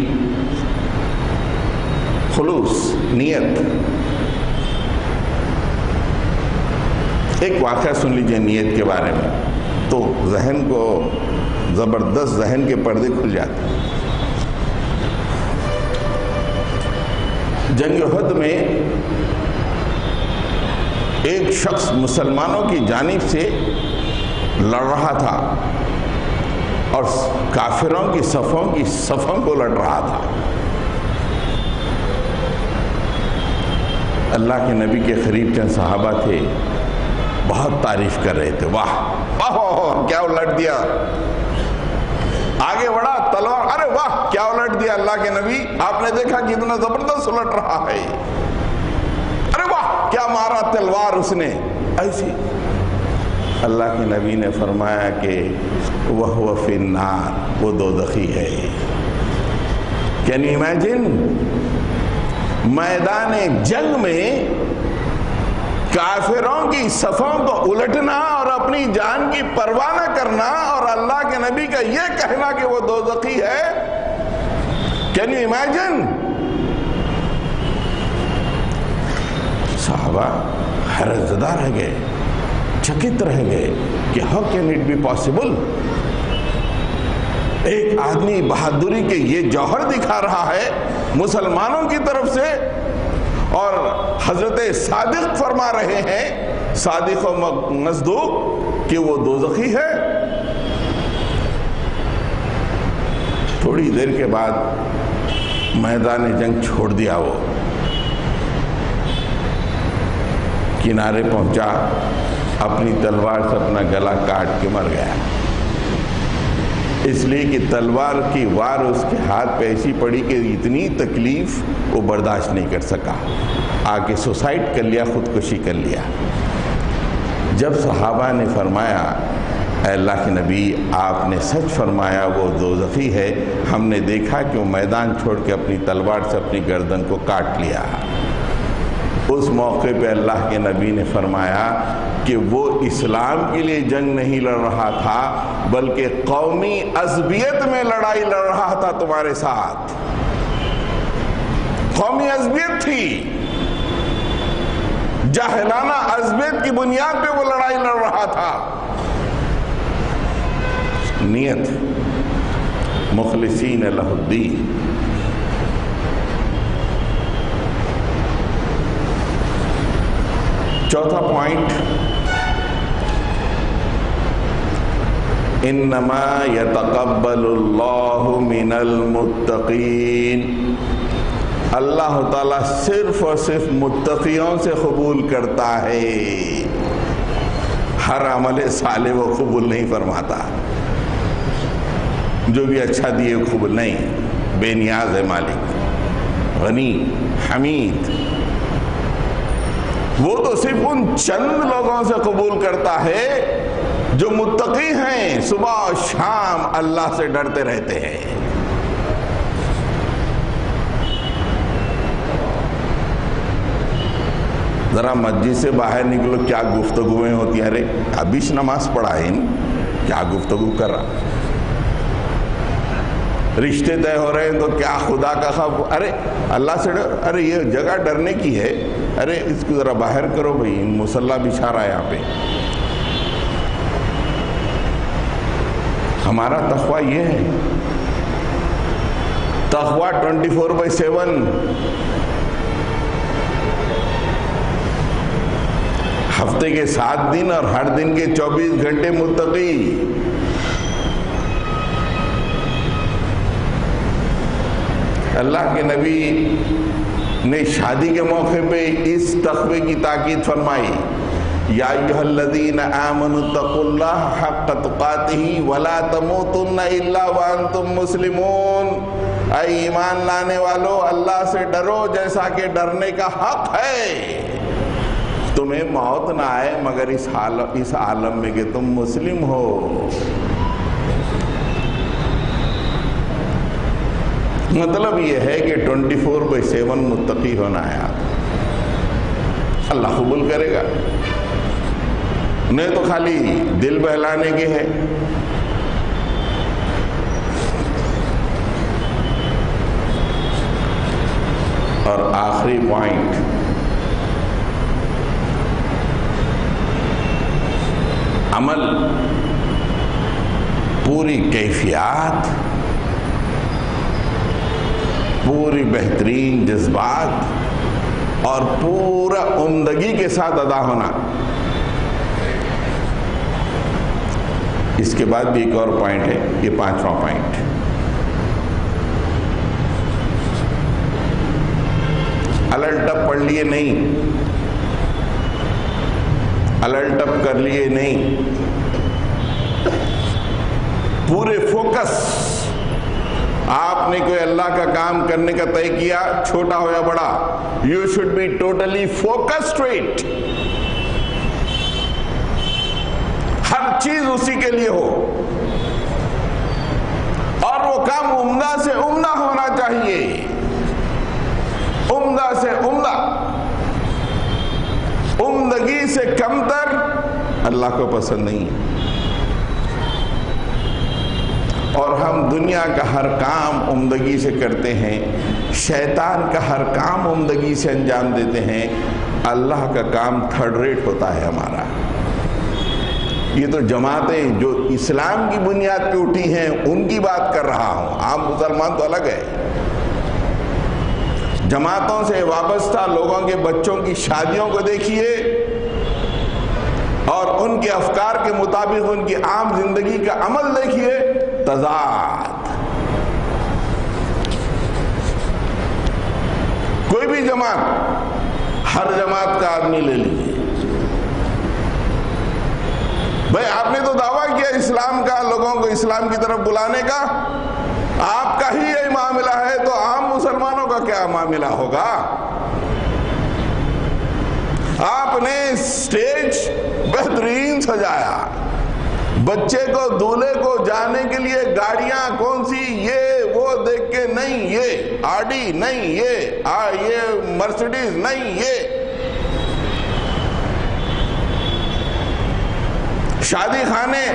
خلوص، نیت۔ ایک واقعہ سن لیجئے نیت کے بارے میں، تو ذہن کو زبردست ذہن کے پردے کھل جاتے ہیں۔ جنگ احد میں ایک شخص مسلمانوں کی جانب سے لڑ رہا تھا اور کافروں کی صفوں کو لڑ رہا تھا۔ اللہ کے نبی کے قریب چند صحابہ تھے، بہت تعریف کر رہے تھے، واہ واہ کیا الٹ دیا، آگے بڑھا تلوار، ارے واہ کیا الٹ دیا اللہ کے نبی، آپ نے دیکھا کتنا زبردست الٹ رہا ہے، ارے واہ کیا مارا تلوار اس نے، ایسی۔ اللہ کے نبی نے فرمایا کہ وَهُوَ فِي النَّارِ، وہ دوزخی ہے۔ کین یو امیجن، میدان جنگ میں کافروں کی صفوں کو الٹنا اور اپنی جان کی پرواہ نہ کرنا، اور اللہ کے نبی کا یہ کہنا کہ وہ دوزخی ہے، کین یو امیجن؟ صحابہ حیرت زدہ رہ گئے، چکت رہ گئے کہ how can it be possible, ایک آدمی بہادری کے یہ جوہر دکھا رہا ہے مسلمانوں کی طرف سے، اور حضرت صادق فرما رہے ہیں، صادق و مصدوق، کہ وہ دوزخی ہے۔ تھوڑی دیر کے بعد میدان جنگ چھوڑ دیا، وہ کنارے پہنچا، اپنی تلوار سے اپنا گلا کاٹ کے مر گیا، اس لیے کہ تلوار کی وار اس کے ہاتھ پہ ایسی پڑی کہ اتنی تکلیف وہ برداشت نہیں کر سکا، آ کے سوسائڈ کر لیا، خودکشی کر لیا۔ جب صحابہ نے فرمایا اے اللہ کے نبی آپ نے سچ فرمایا وہ دوزخی ہے، ہم نے دیکھا کہ وہ میدان چھوڑ کے اپنی تلوار سے اپنی گردن کو کاٹ لیا، اس موقع پہ اللہ کے نبی نے فرمایا کہ وہ اسلام کے لیے جنگ نہیں لڑ رہا تھا، بلکہ قومی عصبیت میں لڑائی لڑ رہا تھا تمہارے ساتھ، قومی عصبیت تھی، جاہلانہ عصبیت کی بنیاد پہ وہ لڑائی لڑ رہا تھا۔ نیت، مخلصین لہ الدین۔ چوتھا پوائنٹ، انما یتقبل اللہ من المتقین، اللہ تعالیٰ صرف اور صرف متقیوں سے قبول کرتا ہے، ہر عمل صالح وہ قبول نہیں فرماتا، جو بھی اچھا دیے قبول نہیں، بے نیاز ہے مالک، غنی حمید، وہ تو صرف ان چند لوگوں سے قبول کرتا ہے جو متقی ہیں، صبح و شام اللہ سے ڈرتے رہتے ہیں۔ ذرا مسجد سے باہر نکلو، کیا گفتگویں ہوتی ہیں، ارے ابھی نماز پڑھا ہے، کیا گفتگو کر رہا، رشتے طے ہو رہے ہیں تو کیا خدا کا خوف، ارے اللہ سے ڈر، ارے یہ جگہ ڈرنے کی ہے، ارے اس کو ذرا باہر کرو بھائی، مسلح بچھا رہا ہے یہاں پہ۔ ہمارا تقویٰ یہ ہے، تقویٰ 24/7، ہفتے کے 7 دن اور ہر دن کے 24 گھنٹے متقی۔ اللہ کے نبی نے شادی کے موقع پہ اس تقوی کی تاکید فرمائی، یا ایھا الذین آمنوا اتقوا اللہ حق تقاتہ ولا تموتن الا وانتم مسلمون۔ اے ایمان لانے والو، اللہ سے ڈرو جیسا کہ ڈرنے کا حق ہے، تمہیں موت نہ آئے مگر اس عالم میں کہ تم مسلم ہو۔ مطلب یہ ہے کہ 24/7 متقی ہونا ہے آپ، اللہ قبول کرے گا، نہیں تو خالی دل بہلانے کے ہے۔ اور آخری پوائنٹ، عمل، پوری کیفیات، پوری بہترین جذبات اور پورا عمدگی کے ساتھ ادا ہونا۔ اس کے بعد بھی ایک اور پوائنٹ ہے، یہ 5واں پوائنٹ، الٹ ٹپ پڑھ لیے نہیں، الٹ ٹپ کر لیے نہیں، پورے فوکس۔ آپ نے کوئی اللہ کا کام کرنے کا طے کیا، چھوٹا ہو یا بڑا، you should be totally focused to it, ہر چیز اسی کے لیے ہو، اور وہ کام عمدہ سے عمدہ ہونا چاہیے، عمدہ سے عمدہ، عمدگی سے کمتر اللہ کو پسند نہیں ہے۔ اور ہم دنیا کا ہر کام عمدگی سے کرتے ہیں، شیطان کا ہر کام عمدگی سے انجام دیتے ہیں، اللہ کا کام تھرڈ ریٹ ہوتا ہے ہمارا۔ یہ تو جماعتیں جو اسلام کی بنیاد پہ اٹھی ہیں ان کی بات کر رہا ہوں، عام مسلمان تو الگ ہے۔ جماعتوں سے وابستہ لوگوں کے بچوں کی شادیوں کو دیکھیے اور ان کے افکار کے مطابق ان کی عام زندگی کا عمل دیکھیے، تضاد۔ کوئی بھی جماعت، ہر جماعت کا آدمی لے لیجیے، بھائی آپ نے تو دعویٰ کیا اسلام کا، لوگوں کو اسلام کی طرف بلانے کا، آپ کا ہی یہ معاملہ ہے تو عام مسلمانوں کا کیا معاملہ ہوگا؟ آپ نے سٹیج بہترین سجایا، بچے کو دولہے کو جانے کے لیے گاڑیاں کون سی، یہ وہ دیکھ کے نہیں، یہ آڈی نہیں، یہ مرسیڈیز نہیں، یہ شادی خانے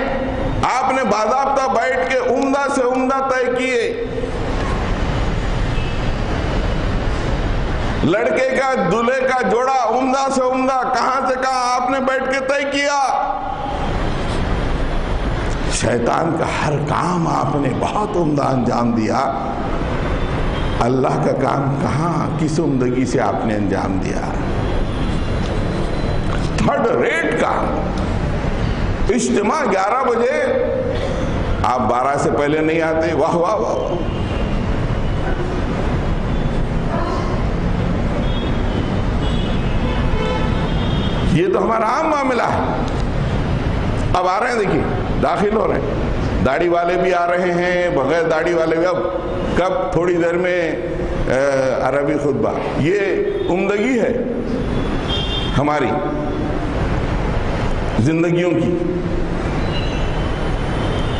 آپ نے باضابطہ بیٹھ کے عمدہ سے عمدہ طے کیے، لڑکے کا دولہے کا جوڑا عمدہ سے عمدہ کہاں سے کہاں آپ نے بیٹھ کے طے کیا۔ شیطان کا ہر کام آپ نے بہت عمدہ انجام دیا، اللہ کا کام کہاں، کس عمدگی سے آپ نے انجام دیا؟ تھرڈ ریٹ کا اجتماع 11 بجے، آپ 12 سے پہلے نہیں آتے، واہ واہ واہ واہ۔ یہ تو ہمارا عام معاملہ ہے۔ اب آ رہے ہیں، دیکھیے داخل ہو رہے ہیں، داڑھی والے بھی آ رہے ہیں، بغیر داڑھی والے بھی، اب کب تھوڑی دیر میں عربی خطبہ، یہ عمدگی ہے ہماری زندگیوں کی،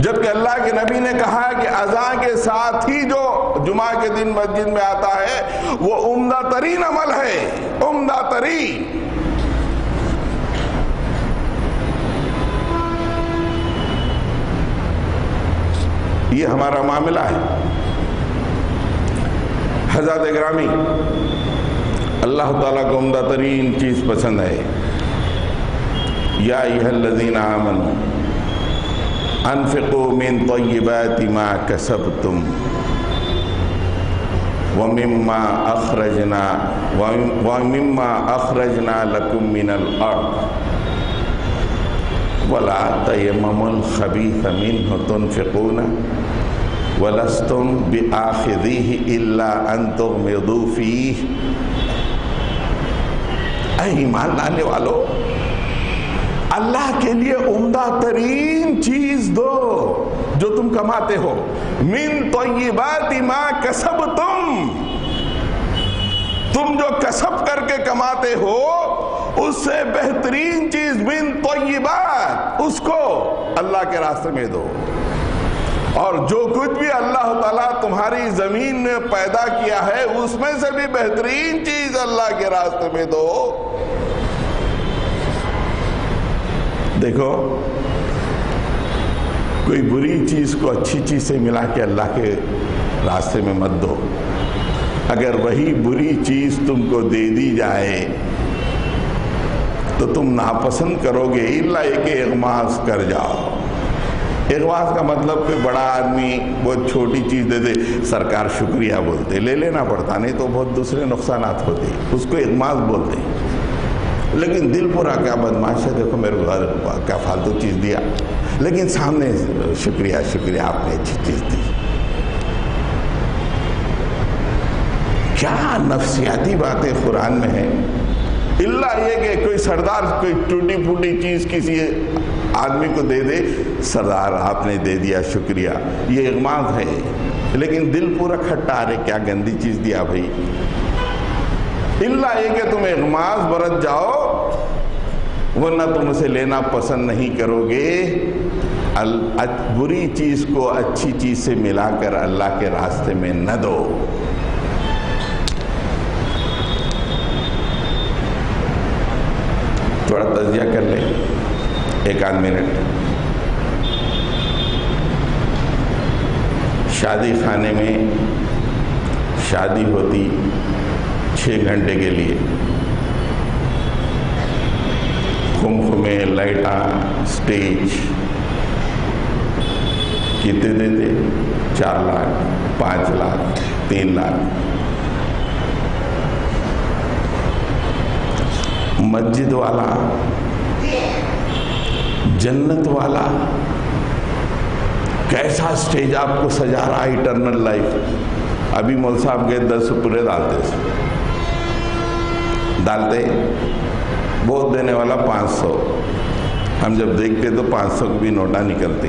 جبکہ اللہ کے نبی نے کہا کہ اذان کے ساتھ ہی جو جمعہ کے دن مسجد میں آتا ہے وہ عمدہ ترین عمل ہے، عمدہ ترین۔ یہ ہمارا معاملہ ہے۔ حضرات گرامی، اللہ تعالیٰ کو عمدہ ترین چیز پسند ہے، یا ایھا الذین آمنوا انفقوا من طیبات ما کسبتم ومما اخرجنا لکم من الارض ولا تیمموا الخبیث منہ تنفقون وَلَسْتُمْ بِآخِذِيهِ إِلَّا أَن تُغْمِضُوا فِيهِ۔ اے ایمان لانے والو، اللہ کے لیے عمدہ ترین چیز دو جو تم کماتے ہو۔ مِن طَيِّبَاتِ مَا كَسَبْتُمْ، تم جو کسب کر کے کماتے ہو اس سے بہترین چیز من طیبات، اس کو اللہ کے راستے میں دو۔ اور جو کچھ بھی اللہ تعالیٰ تمہاری زمین میں پیدا کیا ہے اس میں سے بھی بہترین چیز اللہ کے راستے میں دو۔ دیکھو، کوئی بری چیز کو اچھی چیز سے ملا کے اللہ کے راستے میں مت دو۔ اگر وہی بری چیز تم کو دے دی جائے تو تم ناپسند کرو گے، الا یہ کہ اغماس کر جاؤ۔ اغواز کا مطلب کہ بڑا آدمی بہت چھوٹی چیز دے دے، سرکار شکریہ بولتے، لے لینا پڑتا، نہیں تو بہت دوسرے نقصانات ہوتے، اس کو اغماز بولتے۔ لیکن دل پورا کیا بدماش ہے، دیکھو میرے گھر کیا فالتو چیز دیا، لیکن سامنے شکریہ شکریہ آپ نے اچھی چیز دی۔ کیا نفسیاتی باتیں قرآن میں ہیں۔ اللہ یہ کہ کوئی سردار کوئی ٹوٹی پھوٹی چیز کسی آدمی کو دے دے، سردار آپ نے دے دیا شکریہ، یہ اغماز ہے، لیکن دل پورا کھٹا، رہے کیا گندی چیز دیا بھائی۔ اللہ یہ کہ تم اغماز برت جاؤ ورنہ تم اسے لینا پسند نہیں کرو گے۔ بری چیز کو اچھی چیز سے ملا کر اللہ کے راستے میں نہ دو۔ تھوڑا تجزیہ کر لیں، ایک آدھ منٹ۔ شادی خانے میں شادی ہوتی 6 گھنٹے کے لیے، خمخمے، لائٹاں، سٹیج، کتنے دیتے؟ 4 لاکھ، 5 لاکھ، 3 لاکھ۔ مسجد والا، جنت والا، کیسا سٹیج آپ کو سجا رہا، ایٹرنل لائف۔ ابھی مول صاحب گئے 10 روپے ڈالتے، بہت دینے والا 500۔ ہم جب دیکھتے تو 500 کی بھی نوٹا نکلتے،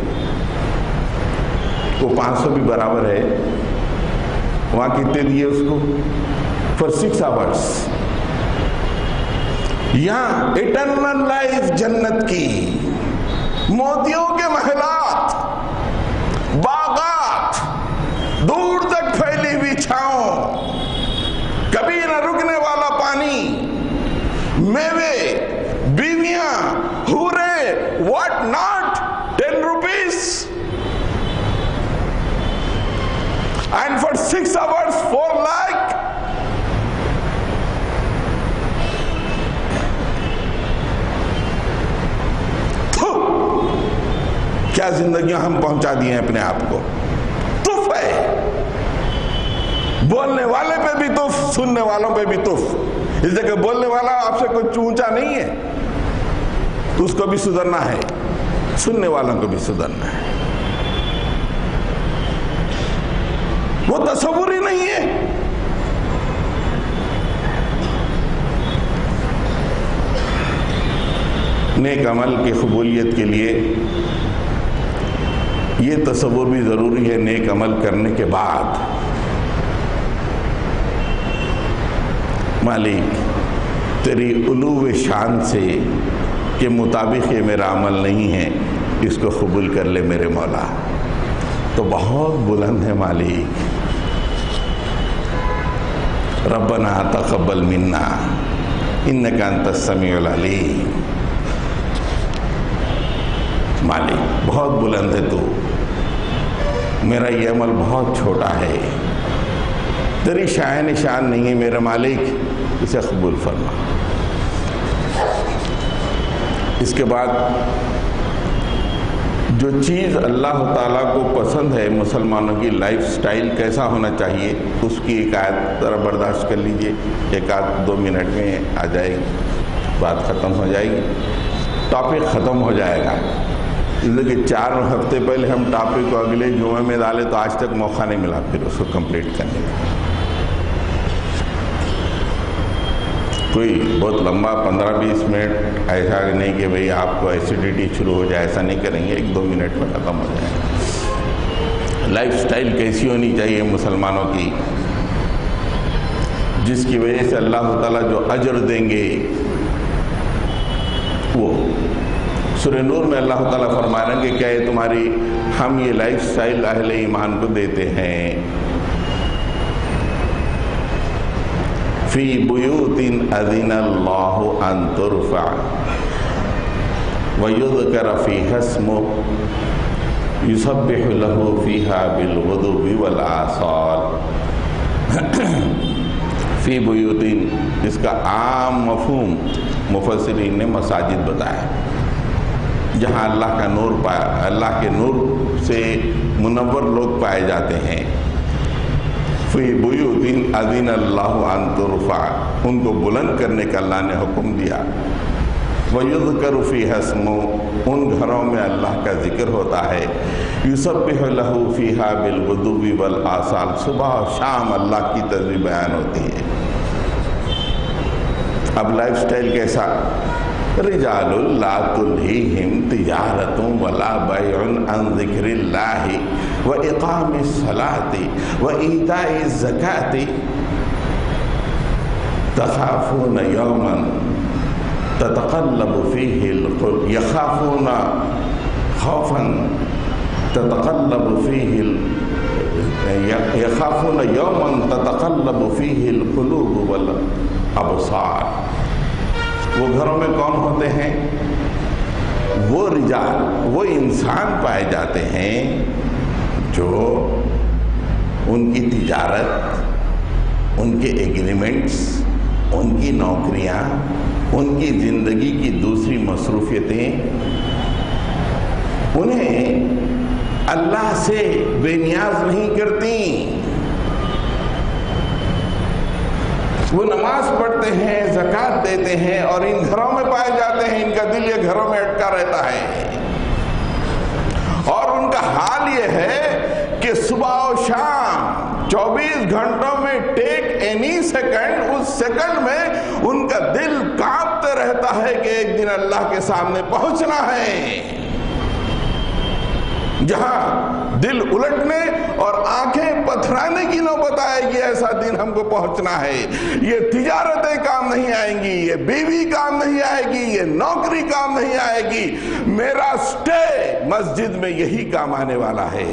وہ 500 بھی برابر ہے۔ وہاں کتنے دیے اس کو؟ For 6 hours۔ یہاں ایٹرنل لائف جنت کی، موتیوں کے محلات، باغات، دور تک پھیلی ہوئی چھاؤں، کبھی نہ رکنے والا پانی، میوے، بیویاں، حورے، what not, 10 rupees and for 6 hours 4 lakh۔ کیا زندگیاں ہم پہنچا دیے ہیں اپنے آپ کو۔ تف ہے، بولنے والے پہ بھی تف، سننے والوں پہ بھی تف۔ اس لیے کہ بولنے والا آپ سے کوئی اونچا نہیں ہے، تو اس کو بھی سدھرنا ہے، سننے والوں کو بھی سدھرنا ہے۔ وہ تصور ہی نہیں ہے۔ نیک عمل کی قبولیت کے لیے یہ تصور بھی ضروری ہے، نیک عمل کرنے کے بعد مالک تیری علو شان سے کے مطابق یہ میرا عمل نہیں ہے، اس کو قبول کر لے میرے مولا۔ تو بہت بلند ہے مالک۔ ربنا تقبل منا انک انت السمیع العلیم۔ مالک بہت بلند ہے تو، میرا یہ عمل بہت چھوٹا ہے، تیری شان شان نہیں ہے میرے مالک، اسے قبول فرما۔ اس کے بعد جو چیز اللہ تعالیٰ کو پسند ہے مسلمانوں کی لائف سٹائل کیسا ہونا چاہیے، اس کی ایک آیت ذرا برداشت کر لیجئے، 1-2 منٹ میں آ جائے گی، بات ختم ہو جائے گی، ٹاپک ختم ہو جائے گا۔ اس لیے کہ 4 ہفتے پہلے ہم ٹاپک کو اگلے جمعے میں ڈالے تو آج تک موقع نہیں ملا پھر اس کو کمپلیٹ کرنے کا۔ کوئی بہت لمبا 15-20 منٹ ایسا نہیں کہ بھئی آپ کو ایسیڈیٹی شروع ہو جائے، ایسا نہیں کریں گے، 1-2 منٹ میں ختم ہو جائے گا۔ لائف سٹائل کیسی ہونی چاہیے مسلمانوں کی، جس کی وجہ سے اللہ تعالیٰ جو اجر دیں گے وہ سورہ نور میں اللہ تعالیٰ فرما رہے ہیں کہ کیا یہ تمہاری ہم یہ لائف سٹائل اہل ایمان کو دیتے ہیں۔ فی بیوت اذن اللہ ان ترفع ویذکر فیہا اسمہ یسبح لہ فیہا بالغدو والآصال۔ فی بیوت، اس کا عام مفہوم مفسرین نے مساجد بتایا، جہاں اللہ کا نور پایا، اللہ کے نور سے منور لوگ پائے جاتے ہیں۔ فی بیوت اذن اللہ ان ترفع، ان کو بلند کرنے کا اللہ نے حکم دیا۔ ویذکر فیہا اسمہ، ان گھروں میں اللہ کا ذکر ہوتا ہے۔ یسبح لہ فیہا بالغدو والآصال، صبح و شام اللہ کی تسبیح بیان ہوتی ہے۔ اب لائف سٹائل کیسا؟ رجال لا تلہیہم تجارت ولا بیع عن ذکر اللہ واقام الصلاة وایتاء الزکاة تخافون یوما تتقلب فیہ القلوب، یخافون خوفا تتقلب فیہ یخافون یوما تتقلب فیہ القلوب والابصار۔ وہ گھروں میں کون ہوتے ہیں؟ وہ رجال، وہ انسان پائے جاتے ہیں جو ان کی تجارت، ان کے ایگریمنٹس، ان کی نوکریاں، ان کی زندگی کی دوسری مصروفیتیں انہیں اللہ سے بے نیاز نہیں کرتی۔ وہ نماز پڑھتے ہیں، زکوٰۃ دیتے ہیں، اور ان گھروں میں پائے جاتے ہیں، ان کا دل یہ گھروں میں اٹکا رہتا ہے، اور ان کا حال یہ ہے کہ صبح و شام 24 گھنٹوں میں ٹیک اینی سیکنڈ، اس سیکنڈ میں ان کا دل کانپتے رہتا ہے کہ ایک دن اللہ کے سامنے پہنچنا ہے، جہاں دل الٹنے اور آنکھیں پتھرانے کی نوبت آئے گی، ایسا دن ہم کو پہنچنا ہے۔ یہ تجارتیں کام نہیں آئیں گی، یہ بیوی کام نہیں آئے گی، یہ نوکری کام نہیں آئے گی، میرا سٹے مسجد میں یہی کام آنے والا ہے۔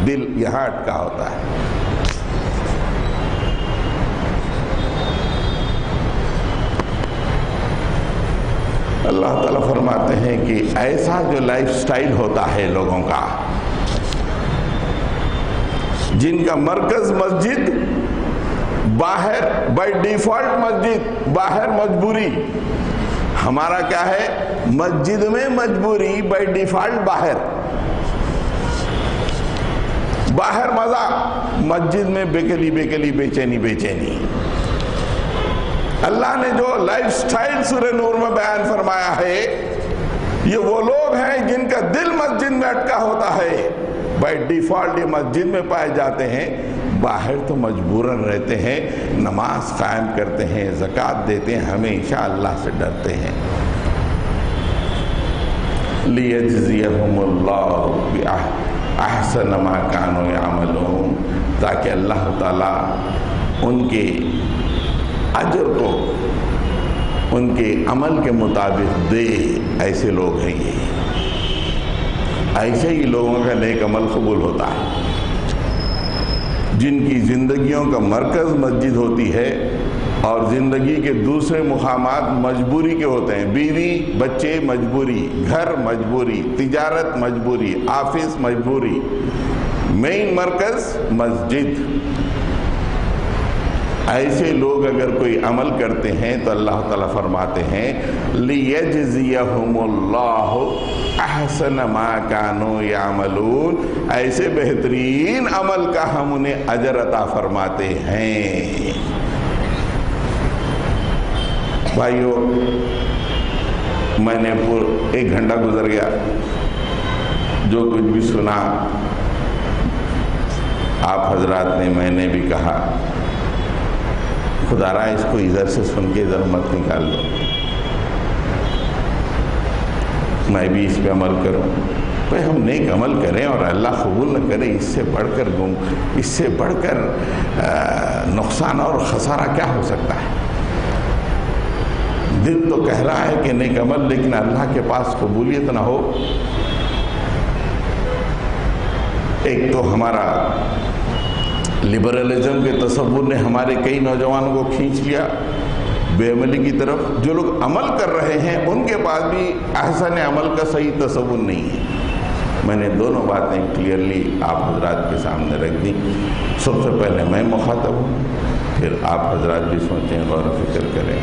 دل یہاں اٹکا ہوتا ہے۔ اللہ تعالیٰ فرماتے ہیں کہ ایسا جو لائف سٹائل ہوتا ہے لوگوں کا، جن کا مرکز مسجد، باہر بائی ڈیفالٹ مسجد، باہر مجبوری، ہمارا کیا ہے؟ مسجد میں مجبوری، بائی ڈیفالٹ باہر، باہر مزہ، مسجد میں بیکلی بیکلی، بے چینی۔ اللہ نے جو لائف سٹائل سورہ نور میں بیان فرمایا ہے، یہ وہ لوگ ہیں جن کا دل مسجد میں اٹکا ہوتا ہے، بائی ڈیفالٹ یہ مسجد میں پائے جاتے ہیں، باہر تو مجبوراً رہتے ہیں، نماز قائم کرتے ہیں، زکوٰۃ دیتے ہیں، ہمیشہ اللہ سے ڈرتے ہیں۔ لِيَجْزِيَهُمُ اللَّهُ بِأَحْسَنَ مَا كَانُوا يَعْمَلُونَ، تاکہ اللہ تعالیٰ ان کے اجر کو ان کے عمل کے مطابق دے۔ ایسے لوگ ہیں یہ، ایسے ہی لوگوں کا نیک عمل قبول ہوتا ہے، جن کی زندگیوں کا مرکز مسجد ہوتی ہے اور زندگی کے دوسرے مقامات مجبوری کے ہوتے ہیں، بیوی بچے مجبوری، گھر مجبوری، تجارت مجبوری، آفس مجبوری، مین مرکز مسجد۔ ایسے لوگ اگر کوئی عمل کرتے ہیں تو اللہ تعالیٰ فرماتے ہیں لِيَجْزِيَهُمُ اللَّهُ أَحْسَنَ مَا كَانُوا يَعْمَلُونَ، ایسے بہترین عمل کا ہم انہیں اجر عطا فرماتے ہیں۔ بھائیو، میں نے 1 گھنٹہ گزر گیا، جو کچھ بھی سنا آپ حضرات نے، میں نے بھی کہا، خدا را اس کو ادھر سے سن کے ادھر مت نکال دو، میں بھی اس پہ عمل کروں۔ بھائی ہم نیک عمل کریں اور اللہ قبول نہ کرے، اس سے بڑھ کر نقصان اور خسارہ کیا ہو سکتا ہے؟ دل تو کہہ رہا ہے کہ نیک عمل، لیکن اللہ کے پاس قبولیت نہ ہو۔ ایک تو ہمارا لبرلزم کے تصور نے ہمارے کئی نوجوانوں کو کھینچ لیا بے عملی کی طرف۔ جو لوگ عمل کر رہے ہیں ان کے پاس بھی احسن عمل کا صحیح تصور نہیں ہے۔ میں نے دونوں باتیں کلیئرلی آپ حضرات کے سامنے رکھ دی۔ سب سے پہلے میں مخاطب ہوں، پھر آپ حضرات بھی سوچیں، غور و فکر کریں۔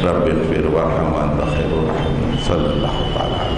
رب اغفر وارحم وانت خیر الراحمین۔ صلی اللہ تعالیٰ